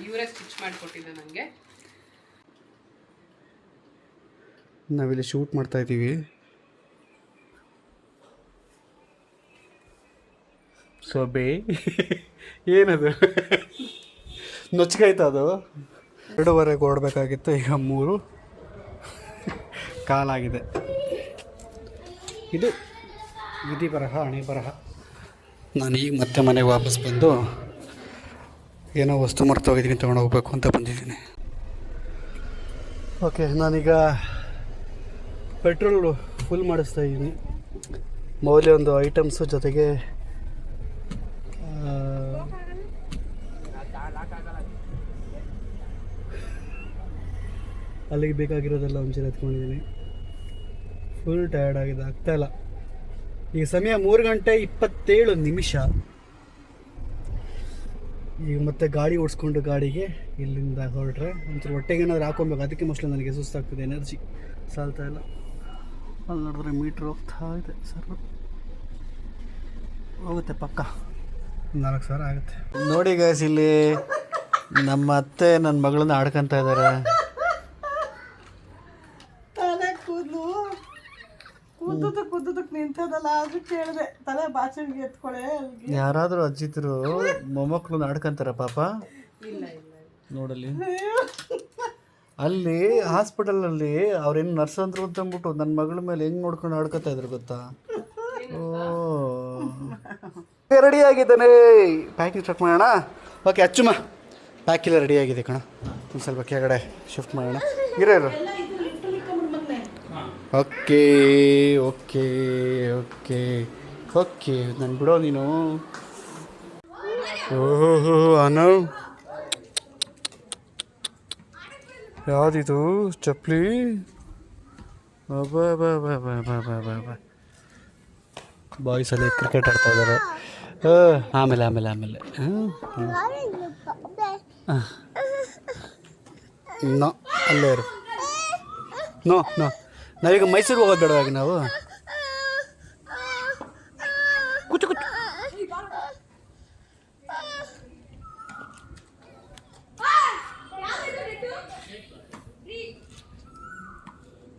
ಇವರೇ ಸ್ಟಿಚ್ ಮಾಡಿಕೊಟ್ಟಿದ್ದೆ ನನಗೆ. ನಾವಿಲ್ಲಿ ಶೂಟ್ ಮಾಡ್ತಾ ಇದ್ದೀವಿ. ಸೊಬೆ ಏನದು ನೊಚ್ಕಾಯ್ತು, ಅದು 2:15 ಓಡಬೇಕಾಗಿತ್ತು, ಈಗ 3 ಕಾಲಾಗಿದೆ. ಇದು ವಿಧಿ ಬರಹ, ಹಣೆ ಬರಹ. ನಾನೀಗ ಮತ್ತೆ ಮನೆಗೆ ವಾಪಸ್ ಬಂದು ಏನೋ ವಸ್ತು ಮರ್ತೋಗಿದ್ದೀನಿ, ತೊಗೊಂಡು ಹೋಗ್ಬೇಕು ಅಂತ ಬಂದಿದ್ದೀನಿ. ಓಕೆ, ನಾನೀಗ ಪೆಟ್ರೋಲ್ ಫುಲ್ ಮಾಡಿಸ್ತಾ ಇದ್ದೀನಿ. ಮೌಲ್ಯ ಒಂದು ಐಟಮ್ಸು ಜೊತೆಗೆ ಅಲ್ಲಿಗೆ ಬೇಕಾಗಿರೋದೆಲ್ಲ ಒಂಚೂರು ಎತ್ಕೊಂಡಿದ್ದೀನಿ. ಫುಲ್ ಟಯರ್ಡ್ ಆಗಿದೆ, ಆಗ್ತಾಯಿಲ್ಲ. ಈಗ ಸಮಯ 3:27. ಈಗ ಮತ್ತೆ ಗಾಡಿ ಓಡಿಸ್ಕೊಂಡು ಗಾಡಿಗೆ ಇಲ್ಲಿಂದ ಹೊರಟ್ರೆ ಒಂಚೂರು ಹೊಟ್ಟೆಗೆ ಏನಾದ್ರು ಹಾಕೊಬೇಕು. ಅದಕ್ಕೆ ಮೋಸ್ಟ್ಲಿ ನನಗೆ ಸುಸ್ತಾಗ್ತದೆ, ಎನರ್ಜಿ ಸಾಲ್ತಾ ಇಲ್ಲ. ಅಲ್ಲಿ ನೋಡಿದ್ರೆ ಮೀಟ್ರ್ ಹೋಗ್ತಾ ಇದೆ, ಸರ್ ಹೋಗುತ್ತೆ ಪಕ್ಕ 4,000 ಆಗುತ್ತೆ. ನೋಡಿ ಗೈಸ್, ಇಲ್ಲಿ ನಮ್ಮ ಅತ್ತೆ ನನ್ನ ಮಗಳನ್ನ ಆಡ್ಕೊತಾ ಇದ್ದಾರೆ. ತಲೆ ಕೂದದಕ್ಕೆ ನಿಂತದಲ್ಲ, ಅದು ಕೇಳಿದೆ. ತಲೆ ಬಾಚಣಿಗೆ ಎತ್ಕೊಳೆ. ಯಾರಾದರೂ ಅಜ್ಜಿದ್ರು ಮೊಮ್ಮಕ್ಕಳನ್ನ ಆಡ್ಕೊಂತಾರ ಪಾಪ. ನೋಡಲಿ, ಅಲ್ಲಿ ಹಾಸ್ಪಿಟಲಲ್ಲಿ ಅವ್ರೇನು ನರ್ಸ್ ಅಂದ್ರು ಅಂತಂದ್ಬಿಟ್ಟು ನನ್ನ ಮಗಳ ಮೇಲೆ ಹೆಂಗೆ ನೋಡ್ಕೊಂಡು ಆಡ್ಕೊತಾ ಇದ್ರು ಗೊತ್ತಾ? ಓ, ರೆಡಿ ಆಗಿದ್ದಾನೆ. ಪ್ಯಾಕಿಂಗ್ ಸ್ಟಾರ್ಟ್ ಮಾಡೋಣ. ಓಕೆ ಅಚ್ಚುಮ್ಮ, ಪ್ಯಾಕಿಲ್ಲ ರೆಡಿ ಆಗಿದೆ ಕಣ. ಒಂದು ಸ್ವಲ್ಪ ಕೆಳಗಡೆ ಶಿಫ್ಟ್ ಮಾಡೋಣ. ಇರೋರು ಓಕೆ ಓಕೆ ಓಕೆ ಓಕೆ ನಾನು ಬಿಡೋ ನೀನು. ಓಹೋ ಅನವ್, ಯಾವುದಿದು ಚಪ್ಪಲಿ? ಬಾಯ್ಸ್ ಅಲ್ಲಿ ಕ್ರಿಕೆಟ್ ಆಡ್ತಾ ಇದ್ದಾರೆ. ಆಮೇಲೆ ಆಮೇಲೆ ಆಮೇಲೆ ನೋ, ಅಲ್ಲೇ ಇರು. ನೋ ನೋ, ನಾವೀಗ ಮೈಸೂರಿಗೆ ಹೋಗೋದು ಬೇಡವಾಗಿ ನಾವು. ಕೂತು ಕೂತು.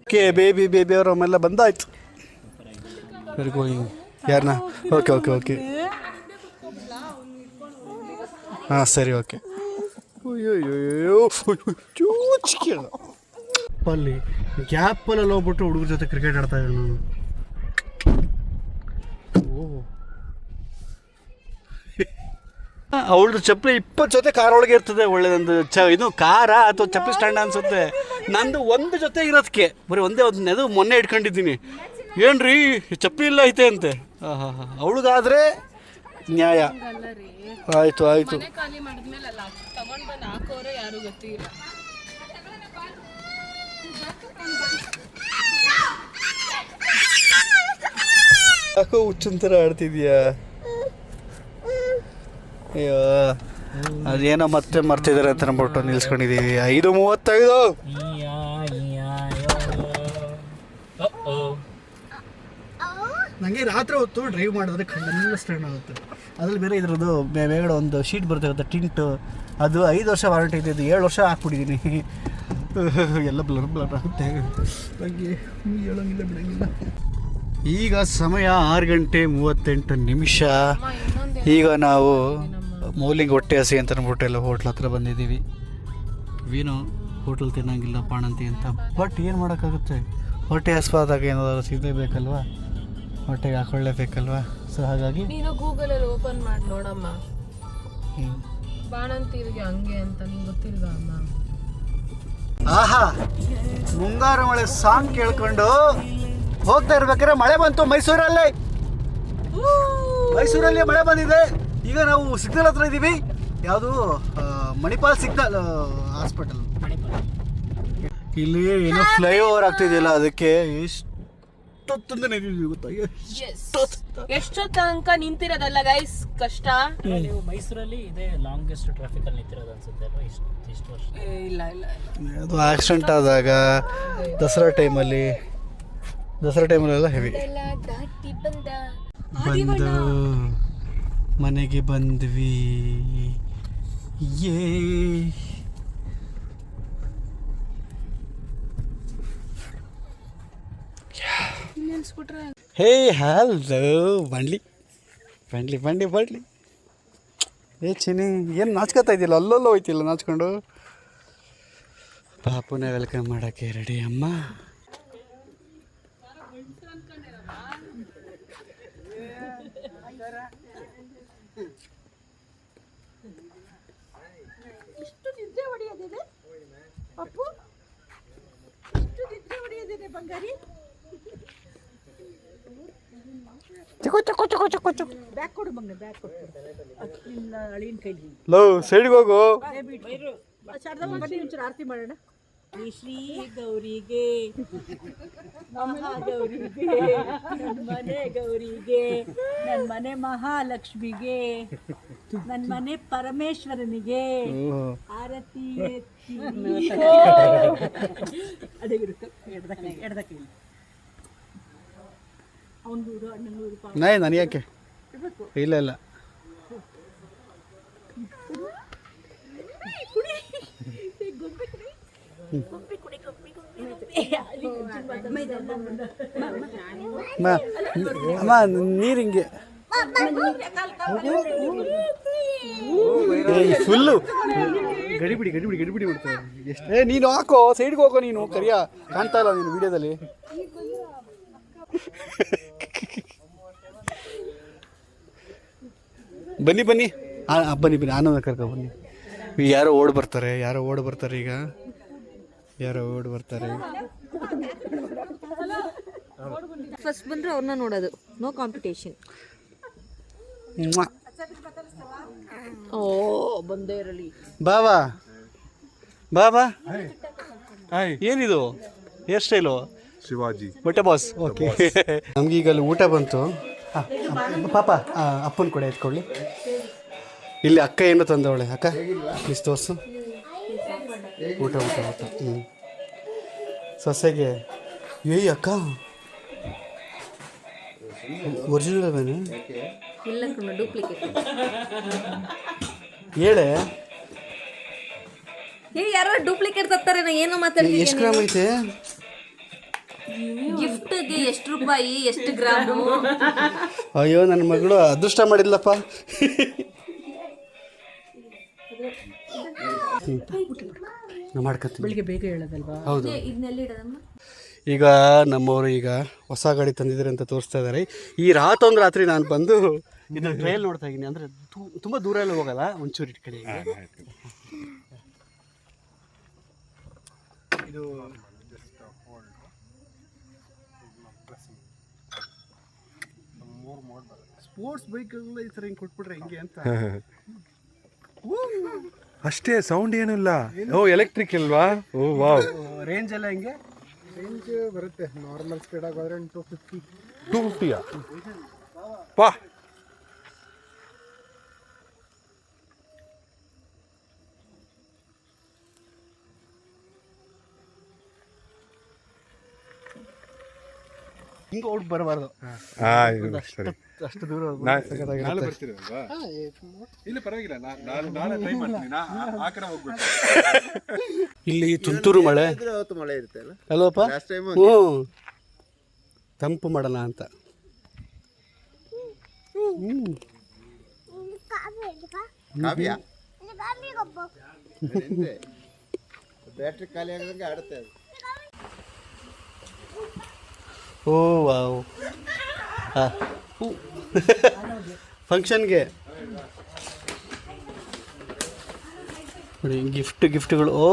ಓಕೆ, ಬೇಬಿ ಅವರು ಆಮೇಲೆ ಬಂದಾಯ್ತು. ವೆರಿ ಗೋಯಿಂಗ್ ಯಾರನ್ನ? ಓಕೆ ಓಕೆ ಓಕೆ, ಹಾಂ ಸರಿ ಓಕೆ. ಅಲ್ಲಿ ಗ್ಯಾಪಲ್ಲಿ ಹೋಗ್ಬಿಟ್ಟು ಹುಡುಗರ ಜೊತೆ ಕ್ರಿಕೆಟ್ ಆಡ್ತಾ ಇದ್ದೆ ನಾನು. ಓ, ಅವಳದು ಚಪ್ಪಲಿ 20 ಜೊತೆ ಕಾರ್ ಒಳಗೆ ಇರ್ತದೆ. ಒಳ್ಳೆದೊಂದು ಇದು ಕಾರ ಅಥವಾ ಚಪ್ಪಲಿ ಸ್ಟ್ಯಾಂಡ್ ಅನ್ಸುತ್ತೆ. ನಂದು ಒಂದು ಜೊತೆ ಇರೋದಕ್ಕೆ ಬರೀ ಒಂದೇ ಒಂದು, ಅದು ಮೊನ್ನೆ ಇಟ್ಕೊಂಡಿದ್ದೀನಿ. ಏನ್ರಿ ಚಪ್ಪಲಿ ಇಲ್ಲ ಐತೆ ಅಂತೆ. ಹಾಂ ಹಾಂ ಹಾಂ, ಅವಳಿಗಾದ್ರೆ ನ್ಯಾಯ. ಆಯಿತು ಆಯಿತು. ಖಾಲಿ ಮಾಡಿದ್ಮೇಲೆ ಅಲ್ಲ ತಗೊಂಡು ಬಂದು ಹಾಕೋರೆ ಯಾರು ಗೊತ್ತಿಲ್ಲ. ಯಾಕೋ ಹುಚ್ಚಿನ ಥರ ಆಡ್ತಿದ್ಯಾ? ಅಯ್ಯೋ, ಅದೇನೋ ಮತ್ತೆ ಮರ್ತಿದ್ದಾರೆ ಅಂತ ಅಂದ್ಬಿಟ್ಟು ನಿಲ್ಸ್ಕೊಂಡಿದ್ದೀವಿ. 5:35. ನನಗೆ ರಾತ್ರಿ ಹೊತ್ತು ಡ್ರೈವ್ ಮಾಡಿದ್ರೆ ಕಣ್ಣೆಲ್ಲ ಸ್ಟ್ರೈನ್ ಆಗುತ್ತೆ. ಅದ್ರಲ್ಲಿ ಬೇರೆ ಇದ್ರದ್ದು ಬೇಗಡೆ ಒಂದು ಶೀಟ್ ಬರುತ್ತೆ ಟಿಂಟು, ಅದು 5 ವರ್ಷ ವಾರಂಟಿ ಇದ್ದಿದ್ದು 7 ವರ್ಷ ಹಾಕ್ಬಿಟ್ಟಿದ್ದೀನಿ. ಎಲ್ಲ ಬ್ಲರ್ ಆಗುತ್ತೆ, ನನಗೆ ಹೇಳೋಂಗಿಲ್ಲ ಬಿಡೋಂಗಿಲ್ಲ. ಈಗ ಸಮಯ 6:38. ಈಗ ನಾವು ಮೌಲಿಂಗ್ ಹೊಟ್ಟೆ ಹಸಿ ಅಂತ ಅಂದ್ಬಿಟ್ಟು ಎಲ್ಲ ಹೋಟ್ಲ್ ಹತ್ರ ಬಂದಿದ್ದೀವಿ. ವೀನು ಹೋಟ್ಲ್ ತಿನ್ನೋಂಗಿಲ್ಲ ಪಾಣಂತಿ ಅಂತ, ಬಟ್ ಏನು ಮಾಡೋಕ್ಕಾಗುತ್ತೆ, ಹೊಟ್ಟೆ ಹಸ್ವಾದಾಗ ಏನಾದರೂ ಸಿಗಲೇಬೇಕಲ್ವಾ, ಹೊಟ್ಟೆಗೆ ಹಾಕೊಳ್ಳೇಬೇಕಲ್ವಾ. ಸೊ ಹಾಗಾಗಿ ನೀನು ಗೂಗಲಲ್ಲಿ ಓಪನ್ ಮಾಡಿ ನೋಡಮ್ಮ, ಬಾಣಂತಿರಿಗೆ ಹಂಗೆ ಅಂತ ನಿಂಗೆ ಗೊತ್ತಿಲ್ವಾ ಅಮ್ಮ? ಆಹಾ, ಮುಂಗಾರು ಮಳೆ ಸಾಂಗ್ ಕೇಳ್ಕೊಂಡು ಹೋಗ್ತಾ ಇರ್ಬೇಕಾದ್ರೆ ಮಳೆ ಬಂತು. ಮೈಸೂರಲ್ಲಿ ಮಳೆ ಬಂದಿದೆ. ಈಗ ನಾವು ಸಿಗ್ನಲ್ ಹತ್ರ ಇದ್ದೀವಿ. ಯಾವುದು ಮಣಿಪಾಲ್ ಸಿಗ್ನಲ್ ಹಾಸ್ಪಿಟಲ್. ಇಲ್ಲಿ ಏನೋ ಫ್ಲೈಓವರ್ ಆಗ್ತಿದೆಯಲ್ಲ, ಅದಕ್ಕೆ ಎಷ್ಟೊತ್ತಂದ ನಿಂತಿದ್ವಿ ಗೊತ್ತಾ? ಎಷ್ಟೋ ತನಕ ನಿಂತಿರೋದಲ್ಲ ಗೈಸ್, ಕಷ್ಟ. ನೀವು ಮೈಸೂರಲ್ಲಿ ಇದೆ ಲಾಂಗೆಸ್ಟ್ ಟ್ರಾಫಿಕ್ ಅಲ್ಲಿ ನಿಂತಿರೋದು ಅನ್ಸುತ್ತೆ ಅಲ್ವಾ? ಇಷ್ಟು ವರ್ಷ ಇಲ್ಲ ಇಲ್ಲ, ಅದು ಆಕ್ಸಿಡೆಂಟ್ ಆದಾಗ ದಸರಾ ಟೈಮಲ್ಲಿ ದಸರಾ ಟೈಮಲ್ಲೆಲ್ಲ ಹೆವಿ. ಬಂದು ಮನೆಗೆ ಬಂದ್ವಿ. ಹೇ ಹಲೋ ಬಂಡ್ಲಿ ಬಂಡ್ಲಿ ಬಂಡಿ ಬಂಡ್ಲಿ. ಏ ಚಿನಿ ಏನು ನಾಚ್ಕೊತಾ ಇದ್ದಿಲ್ಲ, ಅಲ್ಲಲ್ಲೋ ಹೋಯ್ತಿಲ್ಲ ನಾಚ್ಕೊಂಡು. ಪಾಪುನ ವೆಲ್ಕಮ್ ಮಾಡೋಕ್ಕೆ ರೆಡಿ ಅಮ್ಮ. ಇಷ್ಟು ನಿದ್ರೆ ಹೊಡೆಯೋದಿದೆ ಅಪ್ಪು, ಇಷ್ಟು ನಿದ್ರೆ ಹೊಡೆಯೋದಿದೆ ಬಂಗಾರಿ. ಬ್ಯಾಗ್ ಕೊಡು ಮಗನ, ಬ್ಯಾಗ್ ಕೊಡು. ನಿನ್ನ ಅಳಿನ ಕೈಲಿ ಲೋ ಸೈಡ್ಗೆ ಹೋಗು. ಶಾರದಮ್ಮ ಬನ್ನಿ ಒಂಚೂರು ಆರತಿ ಮಾಡೋಣ. ಶ್ರೀ ಗೌರಿಗೆ, ಮಹಾಗೌರಿಗೆ, ನನ್ನ ಮನೆ ಗೌರಿಗೆ, ನನ್ನ ಮನೆ ಮಹಾಲಕ್ಷ್ಮಿಗೆ, ನನ್ನ ಮನೆ ಪರಮೇಶ್ವರನಿಗೆ ಆರತಿ ಎತ್ತಿ. ಅಡಗಿರುತ್ತೆ ಎಡ್ದ ಕೈ ಅವನಿಗೂರು ಅಣ್ಣನೂರು ನನಗೆ ಯಾಕೆ ಇಲ್ಲ ಇಲ್ಲ. ಅಮ್ಮ ನೀರು ಹಿಂಗೆ ಫುಲ್ಲು ಗಡಿಬಿಡಿ ಗಡಿಬಿಡಿ ಗಡಿಬಿಡಿ ಮಾಡ್ತಾರೆ. ಎಷ್ಟು ನೀನು ಹಾಕೋ, ಸೈಡ್ಗೆ ಹೋಗೋ ನೀನು. ಕರಿಯ ಕಾಣ್ತಾ ಇಲ್ಲ ನೀನು ವಿಡಿಯೋದಲ್ಲಿ. ಬನ್ನಿ ಬನ್ನಿ ಬನ್ನಿ ಬನ್ನಿ, ಆನಂದ ಕರ್ಕೊ ಬನ್ನಿ. ಯಾರೋ ಓಡ್ ಬರ್ತಾರೆ, ಯಾರೋ ಓಡ್ ಬರ್ತಾರೆ ಈಗ, ಯಾರೋ ಓಡ್ ಬರ್ತಾರೆ. ಫಸ್ಟ್ ಬಂದ್ರೆ ಅವ್ರನ್ನ ನೋಡೋದು, ನೋ ಕಾಂಪಿಟೇಷನ್. ಓ ಬಂದೇ ಇರಲಿ. ಬಾಬಾ ಬಾಬಾ ಏನಿದು ಹೇರ್ ಸ್ಟೈಲು? ಶಿವಾಜಿ ಮೊಟ್ಟೆ ಬಾಸ್. ಓಕೆ ನಮ್ಗೆ ಈಗ ಅಲ್ಲಿ ಊಟ ಬಂತು. ಪಾಪ ಅಪ್ಪನ ಕೂಡ ಎತ್ಕೊಳ್ಳಿ. ಇಲ್ಲಿ ಅಕ್ಕ ಏನೋ ತಂದವಳೆ. ಅಕ್ಕ ಪ್ಲೀಸ್ ತೋರಿಸು. ಊಟ ಊಟ ಊಟ. ಸೊಸೆಗೆ ಅಕ್ಕ ಒರಿಜಿನಲ್ ಅವೇನು? ಇಲ್ಲ ಡೂಪ್ಲಿಕೇಟ್. ಹೇಳೆ ಯಾರೋ ಡೂಪ್ಲಿಕೇಟ್ ತರ್ತಾರೆ. ನಾ ಏನೋ ಮಾತಾಡ್ತೀನಿ. ಎಷ್ಟು ಗ್ರಾಮ್ ಐತೆ? ಗಿಫ್ಟ್ಗೆ ಎಷ್ಟು ರೂಪಾಯಿ, ಎಷ್ಟು ಗ್ರಾಮು? ಅಯ್ಯೋ ನನ್ನ ಮಗಳು ಅದೃಷ್ಟ ಮಾಡಿದ್ಲಪ್ಪ. ಮಾಡ್ಕೊತೀನಿ. ಬೆಳಿಗ್ಗೆ ಬೇಗ ಹೇಳೋದಲ್ವಾ? ಹೌದು. ಇದನ್ನೆಲ್ಲ ಇಡೋದಮ್ಮ. ಈಗ ನಮ್ಮವರು ಈಗ ಹೊಸ ಗಾಡಿ ತಂದಿದ್ದಾರೆ ಅಂತ ತೋರಿಸ್ತಾ ಇದ್ದಾರೆ. ಈ ರಾತೊಂದು ರಾತ್ರಿ ನಾನು ಬಂದು ಇದು ಟ್ರಯಲ್ ನೋಡ್ತಾ ಇದ್ದೀನಿ. ಅಂದರೆ ತುಂಬ ದೂರ ಎಲ್ಲ ಹೋಗಲ್ಲ, ಒಂಚೂರು ಇಟ್ಟು ಕಡೆ. ಇದು ಸ್ಪೋರ್ಟ್ಸ್ ಬೈಕ್ಗಳೆಲ್ಲ ಈ ಥರ ಹಿಂಗೆ ಕೊಟ್ಬಿಟ್ರೆ ಹಿಂಗೆ ಅಂತ. ಅಷ್ಟೇ, ಸೌಂಡ್ ಏನಿಲ್ಲ. ಓ ಎಲೆಕ್ಟ್ರಿಕ್ ಇಲ್ವಾ? ಓ ವಾವ್. ರೇಂಜ್ ಎಲ್ಲ ಹಿಂಗೆ ರೇಂಜ್ ಬರುತ್ತೆ. ನಾರ್ಮಲ್ ಸ್ಪೀಡಾಗಿ ಹೋದ್ರೆ 250. 250ಯಾ? ಪಾ ಹಿಂಗೆ ಓಡ್ ಬರಬಾರ್ದು. ಅಷ್ಟು ದೂರ ನಾಳೆ ಬರ್ತೀರಲ್ವಾ? ಇಲ್ಲ ಪರವಾಗಿಲ್ಲ, ನಾಳೆ ಟ್ರೈ ಮಾಡ್ತೀನಿ. ಆ ಕಡೆ ಹೋಗ್ಬಿಟ್ಟು ಇಲ್ಲಿ ತುಂತುರು ಮಳೆ ಮಳೆ ಇರುತ್ತೆ ಅಲ್ಲ. ಅಲ್ವಪ್ಪ? ಹ್ಞೂ, ತಂಪು ಮಾಡೋಣ ಅಂತ. ಬ್ಯಾಟ್ರಿ ಖಾಲಿ ಆಗದಂಗೆ ಆಡುತ್ತೆ ಅದು. ಓ ವಾವ್. ಫಂಕ್ಷನ್ಗೆ ನೋಡಿ ಗಿಫ್ಟ್ಗಳು. ಓ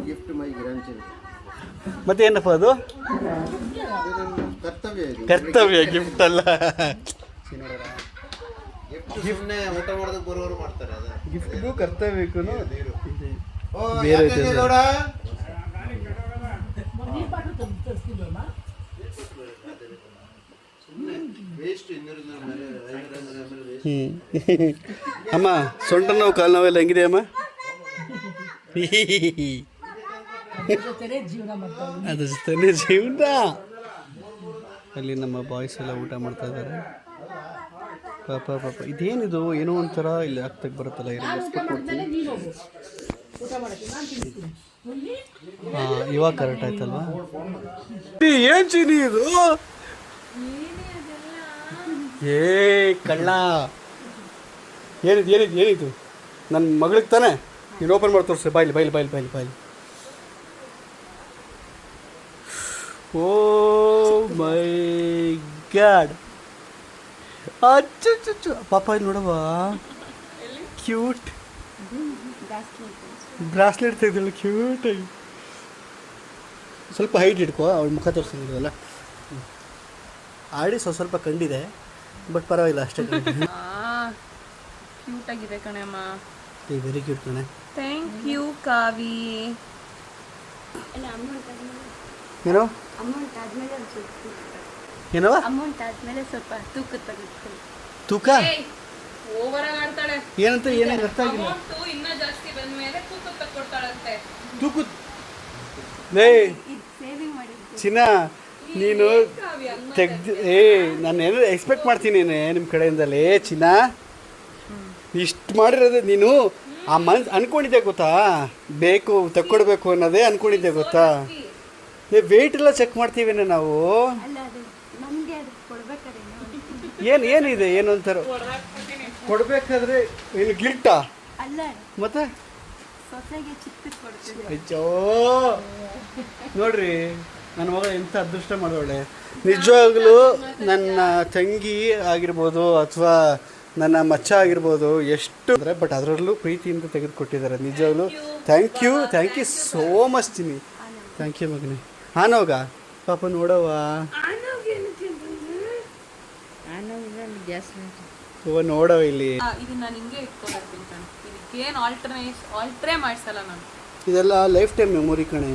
ಗಿಫ್ಟ್ ಮೈ ಗ್ರ್ಯಾಂಡ್ ಮತ್ತೇನಪ್ಪ ಅದು? ಕರ್ತವ್ಯ ಇದು. ಕರ್ತವ್ಯ, ಗಿಫ್ಟ್ ಅಲ್ಲ. ಗಿಫ್ಟ್ನೇ ಊಟ ಮಾಡೋದಕ್ಕೆ ಬರೋರು ಮಾಡ್ತಾರೆ. ಅದು ಗಿಫ್ಟ್ಗೂ ಕರ್ತವ್ಯಕ್ಕೂ ಓ ಬೇರೆ ಯಾಕೆ ಐತೆ. ನೋಡ ವೇಸ್ಟ್. ಅಮ್ಮ ಸೊಂಟ ನೋವು, ಕಾಲು ನೋವೆಲ್ಲ ಹೆಂಗಿದೆ ಅಮ್ಮ? ಅದ್ರ ಜೊತೆನೇ ಜೀವನ. ಅಲ್ಲಿ ನಮ್ಮ ಬಾಯ್ಸ್ ಎಲ್ಲ ಊಟ ಮಾಡ್ತಾ ಇದ್ದಾರೆ. ಪಾಪ ಪಾಪ ಇದೇನಿದು ಏನೋ ಒಂಥರ ಇಲ್ಲಿ ಆಗ್ತಕ್ಕೆ ಬರುತ್ತಲ್ಲ, ಇವಾಗ ಕರೆಕ್ಟ್ ಆಯ್ತಲ್ವಾ? ಏನ್ ಚೀನಿ ಇದು? ಏ ಕಳ್ಳ, ಏನಿದು ನನ್ನ ಮಗಳಿಗೆ ತಾನೆ? ನೀನು ಓಪನ್ ಮಾಡಿ ತೋರಿಸಿ. ಬಾಯ್ಲಿ. ಓ ಮೈ ಗಾಡ್, ಅಚ್ಚು ಪಾಪ ಇದು ನೋಡವಾ, ಕ್ಯೂಟ್ ಬ್ರಾಸ್ಲೆಟ್ ತೆಗೆದಳು, ಕ್ಯೂಟ್ ಆಗಿ. ಸ್ವಲ್ಪ ಹೈಟ್ ಇಟ್ಕೋ, ಅವಳ ಮುಖ ತೋರಿಸಿದ್ವಲ್ಲ. ಆಡಿ ಸ್ವಲ್ಪ ಕಂಡಿದೆ, ಬಟ್ ಪರವಾಗಿಲ್ಲ ಅಷ್ಟೇ. ಕ್ಯೂಟ್ ಆಗಿದೆ ಕಣೆ ಅಮ್ಮ. ವೆರಿ ಕ್ಯೂಟ್ ಕಣೆ. ಥ್ಯಾಂಕ್ ಯು ಕಾವಿ. ಏನೋ ಏನವ ಅಮೌಂಟ್ ಆದ್ಮೇಲೆ ಸ್ವಲ್ಪ ತೂಕ ತೆಗೆದುಕೊಳ್ಳಿ. ತೂಕ ಓವರ್ ಆಗಿ ಆಡ್ತಾಳೆ. ಏನಂತ ಏನಾಗ ಅರ್ಥ ಆಗಿಲ್ಲ. ಅಮೌಂಟ್ ಇನ್ನ ಜಾಸ್ತಿ ಬಂದ ಮೇಲೆ ತೂಕ ತಕ್ಕೊಡ್ತಾಳಂತೆ. ತೂಕ ಚಿನ್ನ ನೀನು ತೆಗ್ದು ನಾನು ಏನಾದ್ರು ಎಕ್ಸ್ಪೆಕ್ಟ್ ಮಾಡ್ತೀನಿ ನಿಮ್ಮ ಕಡೆಯಿಂದಲೇ ಚಿನ್ನ. ಇಷ್ಟು ಮಾಡಿರೋದು ನೀನು ಆ ಅನ್ಕೊಂಡಿದ್ದೆ ಗೊತ್ತಾ, ಬೇಕು ತಕ್ಕೊಡ್ಬೇಕು ಅನ್ನೋದೇ ಅನ್ಕೊಂಡಿದ್ದೆ ಗೊತ್ತಾ. ವೆಯ್ಟ್ ಎಲ್ಲ ಚೆಕ್ ಮಾಡ್ತೀವೇನೆ ನಾವು. ಏನಿದೆ ಏನು ಅಂತಾರ ಕೊಡ್ಬೇಕಾದ್ರೆ ಏನು ಗಿಲ್ಟಾ ಮತ್ತೆ ಅಯ್ಯೋ ನೋಡ್ರಿ ನನ್ನ ಮಗ ಎಂಥ ಅದೃಷ್ಟ ಮಾಡೋಳೆ. ನಿಜವಾಗ್ಲೂ ನನ್ನ ತಂಗಿ ಆಗಿರ್ಬೋದು ಅಥವಾ ನನ್ನ ಮಚ್ಚ ಆಗಿರ್ಬೋದು ಎಷ್ಟು ಅಂದರೆ, ಬಟ್ ಅದರಲ್ಲೂ ಪ್ರೀತಿಯಿಂದ ತೆಗೆದುಕೊಟ್ಟಿದ್ದಾರೆ. ನಿಜವಾಗ್ಲೂ thank you so much Chinni. Thank you ಮಗನೇ. ಆನೋಗ ಪಾಪ ನೋಡವ ನೋಡವ ಇಲ್ಲಿ. ಇದು ನಾನು ಹಿಂಗೆ ಇಟ್ಕೊಂಡಿರ್ತೀನಿ ಕಣೆ. ಇದಕ್ಕೇನು ಆಲ್ಟ್ರೇ ಮಾಡಿಸಲ್ಲ ನಾನು. ಇದೆಲ್ಲ ಲೈಫ್ ಟೈಮ್ ಮೆಮೊರಿ ಕಣೆ.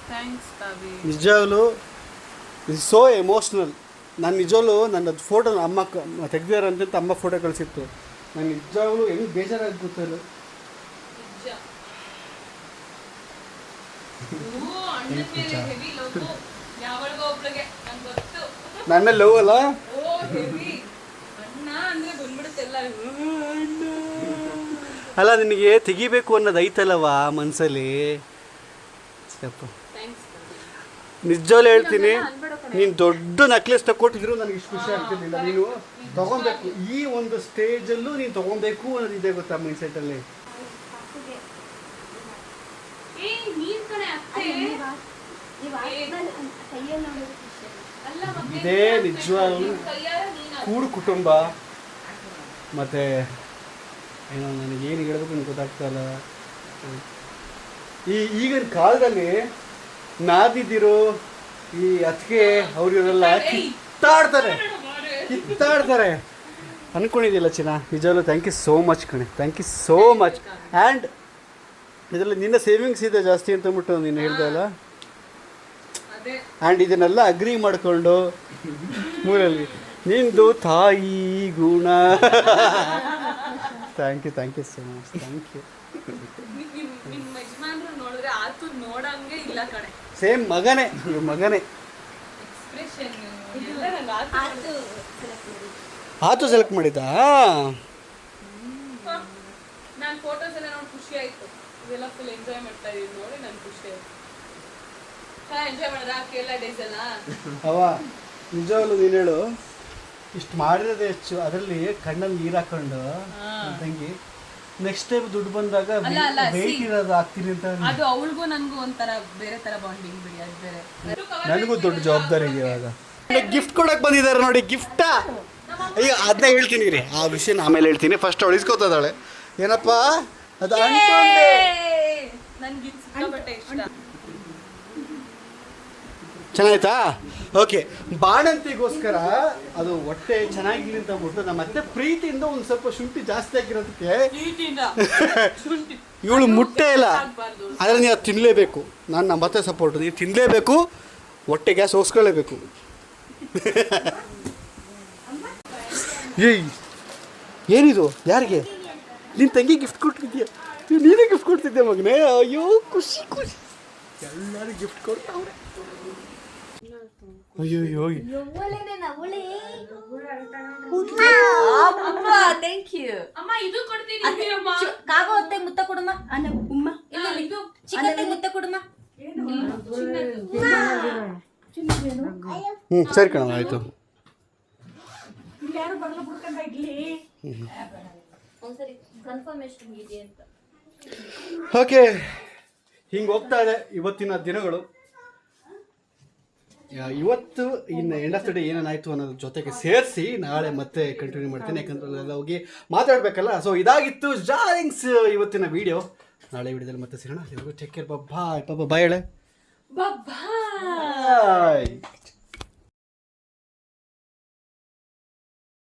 ಥ್ಯಾಂಕ್ಸ್ ಕಾವಿ. ನಿಜವಾಗ್ಲೂ ಇಸ್ ಸೋ ಎಮೋಷ್ನಲ್. ನಾನು ನಿಜವಾಗ್ಲೂ ನನ್ನ ಫೋಟೋ ಅಮ್ಮ ತೆಗ್ದಿದ್ದಾರೆ ಅಂತ ಅಮ್ಮ ಫೋಟೋ ಕಳಿಸಿತ್ತು. ನಾನು ನಿಜವಾಗ್ಲೂ ಹೆಂಗೆ ಬೇಜಾರಾಗಿ ಗೊತ್ತಿಲ್ಲ. ನನ್ನ ಮೇಲೆ ಲವ್ ಅಲ್ಲ, ಅಲ್ಲ ನಿನಗೆ ತೆಗಿಬೇಕು ಅನ್ನೋದು ಐತಲ್ಲವಾ ಮನಸ್ಸಲ್ಲಿ. ನಿಜವಾಗ್ಲೂ ಹೇಳ್ತೀನಿ, ನೀನು ದೊಡ್ಡ ನೆಕ್ಲೆಸ್ ತಗೊಟ್ಟಿದ್ರು ನನಗೆ ಇಷ್ಟು ಖುಷಿ ಆಗ್ತಿರ್ಲಿಲ್ಲ. ನೀನು ತಗೊಬೇಕು, ಈ ಒಂದು ಸ್ಟೇಜಲ್ಲೂ ನೀನು ತಗೊಬೇಕು ಅನ್ನೋದಿದೆ ಗೊತ್ತಾ ಮೈಂಡ್ ಸೆಟ್ಟಲ್ಲಿ. ಇದೇ ನಿಜವಾಗ್ಲೂ ಕೂಡು ಕುಟುಂಬ. ಮತ್ತು ಏನೋ ನನಗೇನು ಹೇಳ್ಬೇಕು ಅಂತ ಗೊತ್ತಾಗ್ತಾಯಿಲ್ಲ. ಈಗಿನ ಕಾಲದಲ್ಲಿ ನಾದಿದ್ದಿರೋ ಈ ಅತ್ತಿಗೆ ಅವರಿವರೆಲ್ಲ ಕಿತ್ತಾಡ್ತಾರೆ ಅಂದ್ಕೊಂಡಿದ್ದಿಲ್ಲ ಚಿನ್ನ. ನಿಜವಾಗ್ಲೂ ಥ್ಯಾಂಕ್ ಯು ಸೋ ಮಚ್ ಕಣೆ, thank you so much. And ಇದರಲ್ಲಿ ನಿನ್ನ ಸೇವಿಂಗ್ಸ್ ಇದೆ ಜಾಸ್ತಿ ಅಂತ ಅಂದ್ಬಿಟ್ಟು ನೀನು ಹೇಳ್ದೆ ಅಲ್ಲ. ಆ್ಯಂಡ್ ಇದನ್ನೆಲ್ಲ ಅಗ್ರಿ ಮಾಡಿಕೊಂಡು ಮೂರಲ್ಲಿ ನಿಂದು ತಾಯಿ ಗುಣ. Thank you so much. Thank you. Same ಮಗನೇ ಆತು ಸೆಲೆಕ್ಟ್ ಮಾಡಿದ್ದಾ? ನಾನು ಫೋಟೋಸ್ ಎಲ್ಲ ನೋಡಿ ಖುಷಿ ಆಯ್ತು. ಇದೆಲ್ಲ ಫುಲ್ ಎಂಜಾಯ್ ಮಾಡ್ತಾ ಇದೀವಿ ನೋಡಿ, ನನ್ಗೆ ಖುಷಿ ಆಯ್ತು. ಎಂಜಾಯ್ ಮಾಡಿದ ಕೇರಳ ಡೇಸ್ ಎಲ್ಲ. ಅವ ನಿಜವಾಗ್ಲೂ ನೀನು ಹೇಳು, ಇಷ್ಟು ಮಾಡಿರೋದೇ ಹೆಚ್ಚು. ಅದರಲ್ಲಿ ಕಣ್ಣಲ್ಲಿ ನೀರು ಹಾಕೊಂಡು ತಂಗಿ ನೆಕ್ಸ್ಟ್ ಟೈಮ್ ದುಡ್ಡು ಬಂದಾಗ ವೆಯ್ಟ್ ಇರೋದು ಆಗ್ತೀನಿ ಅಂತ. ಅದು ಅವಳಿಗೂ ನನಗೂ ಒಂಥರ ಬೇರೆ ತರ ಬಾಂಡಿಂಗ್ ಬಿಡಿ. ಅದು ಬೇರೆ. ನನಗೂ ದೊಡ್ಡ ಜವಾಬ್ದಾರಿ ಇದೆ ಇವಾಗ. ಗಿಫ್ಟ್ ಕೊಡಕ್ಕೆ ಬಂದಿದ್ದಾರೆ ನೋಡಿ. ಗಿಫ್ಟಾ? ಅಯ್ಯೋ ಅದನ್ನ ಹೇಳ್ತೀನಿ ರೀ, ಆ ವಿಷಯ ಆಮೇಲೆ ಹೇಳ್ತೀನಿ. ಫಸ್ಟ್ ಅವಳು ಇಸ್ಕೋತದಾಳೆ. ಏನಪ್ಪ ಅದು? ಅನ್ಕೊಂಡೆ ನನಗೆ ಸಿಕ್ಕಾಪಟ್ಟೆ ಇಷ್ಟ. ಚೆನ್ನಾಯ್ತಾ? ಓಕೆ. ಬಾಣಂತಿಗೋಸ್ಕರ ಅದು ಹೊಟ್ಟೆ ಚೆನ್ನಾಗಿರ್ಲಿ ಅಂತ ಅಂದ್ಬಿಟ್ಟು ನಮ್ಮ ಮತ್ತೆ ಪ್ರೀತಿಯಿಂದ ಒಂದು ಸ್ವಲ್ಪ ಶುಂಠಿ ಜಾಸ್ತಿ ಆಗಿರೋದಕ್ಕೆ ಇವಳು ಮುಟ್ಟೆ ಇಲ್ಲ. ಆದರೆ ನೀವು ಅದು ತಿನ್ನಲೇಬೇಕು. ನಾನು ನಮ್ಮ ಮತ್ತೆ ಸಪೋರ್ಟ್, ನೀವು ತಿನ್ನಲೇಬೇಕು, ಹೊಟ್ಟೆ ಗ್ಯಾಸ್ ಹೋಗಿಸ್ಕೊಳ್ಳೇಬೇಕು. ಏಯ್ ಏನಿದು? ಯಾರಿಗೆ? ನಿನ್ನ ತಂಗಿ ಗಿಫ್ಟ್ ಕೊಟ್ಟಿದ್ಯಾ? ನೀನೇ ಗಿಫ್ಟ್ ಕೊಡ್ತಿದ್ದೆ ಮಗನೇ. ಅಯ್ಯೋ ಖುಷಿ ಖುಷಿ, ಎಲ್ಲರೂ ಗಿಫ್ಟ್ ಕೊಡ್ತಾವ್ರೆ. ಅಯ್ಯೋ ಥ್ಯಾಂಕ್ ಯು. ಅಮ್ಮ ಇದು ಕೊಡ್ತೀನಿ ಅಮ್ಮ. ಕಾಗ ಹೊತ್ತೆ ಮುತ್ತ ಕೊಡಮ್ಮ. ಉಮ್ಮ ಇಲ್ಲ ಇದು ಚಿಕ್ಕತ್ತೆ ಮುತ್ತ ಕೊಡಮ್ಮ. ಸರಿ ಕಣಮ್ಮ, ಆಯಿತು. ಒಂದ್ಸರಿ ಕನ್ಫರ್ಮೇಶನ್ ಇದೆ ಅಂತ. ಓಕೆ, ಹಿಂಗೆ ಹೋಗ್ತಾ ಇದೆ ಇವತ್ತಿನ ದಿನಗಳು. ಇವತ್ತು ಇನ್ನು ಎಂಡ್ ಆಫ್ ದ ಡೇ ಏನೇನಾಯಿತು ಅನ್ನೋದ್ರ ಜೊತೆಗೆ ಸೇರಿಸಿ ನಾಳೆ ಮತ್ತೆ ಕಂಟಿನ್ಯೂ ಮಾಡ್ತೀನಿ, ಯಾಕಂದ್ರೆ ಅಲ್ಲೆಲ್ಲ ಹೋಗಿ ಮಾತಾಡಬೇಕಲ್ಲ. ಸೊ ಇದಾಗಿತ್ತು ಜಾಯಿಂಗ್ಸ್ ಇವತ್ತಿನ ವೀಡಿಯೋ. ನಾಳೆ ವಿಡಿಯೋದಲ್ಲಿ ಮತ್ತೆ ಸಿಗೋಣ. ಟೇಕ್ ಕೇರ್, ಬಾಯ್. ಬಾಯ್ ಹೇಳೆ. ಬಾಯ್.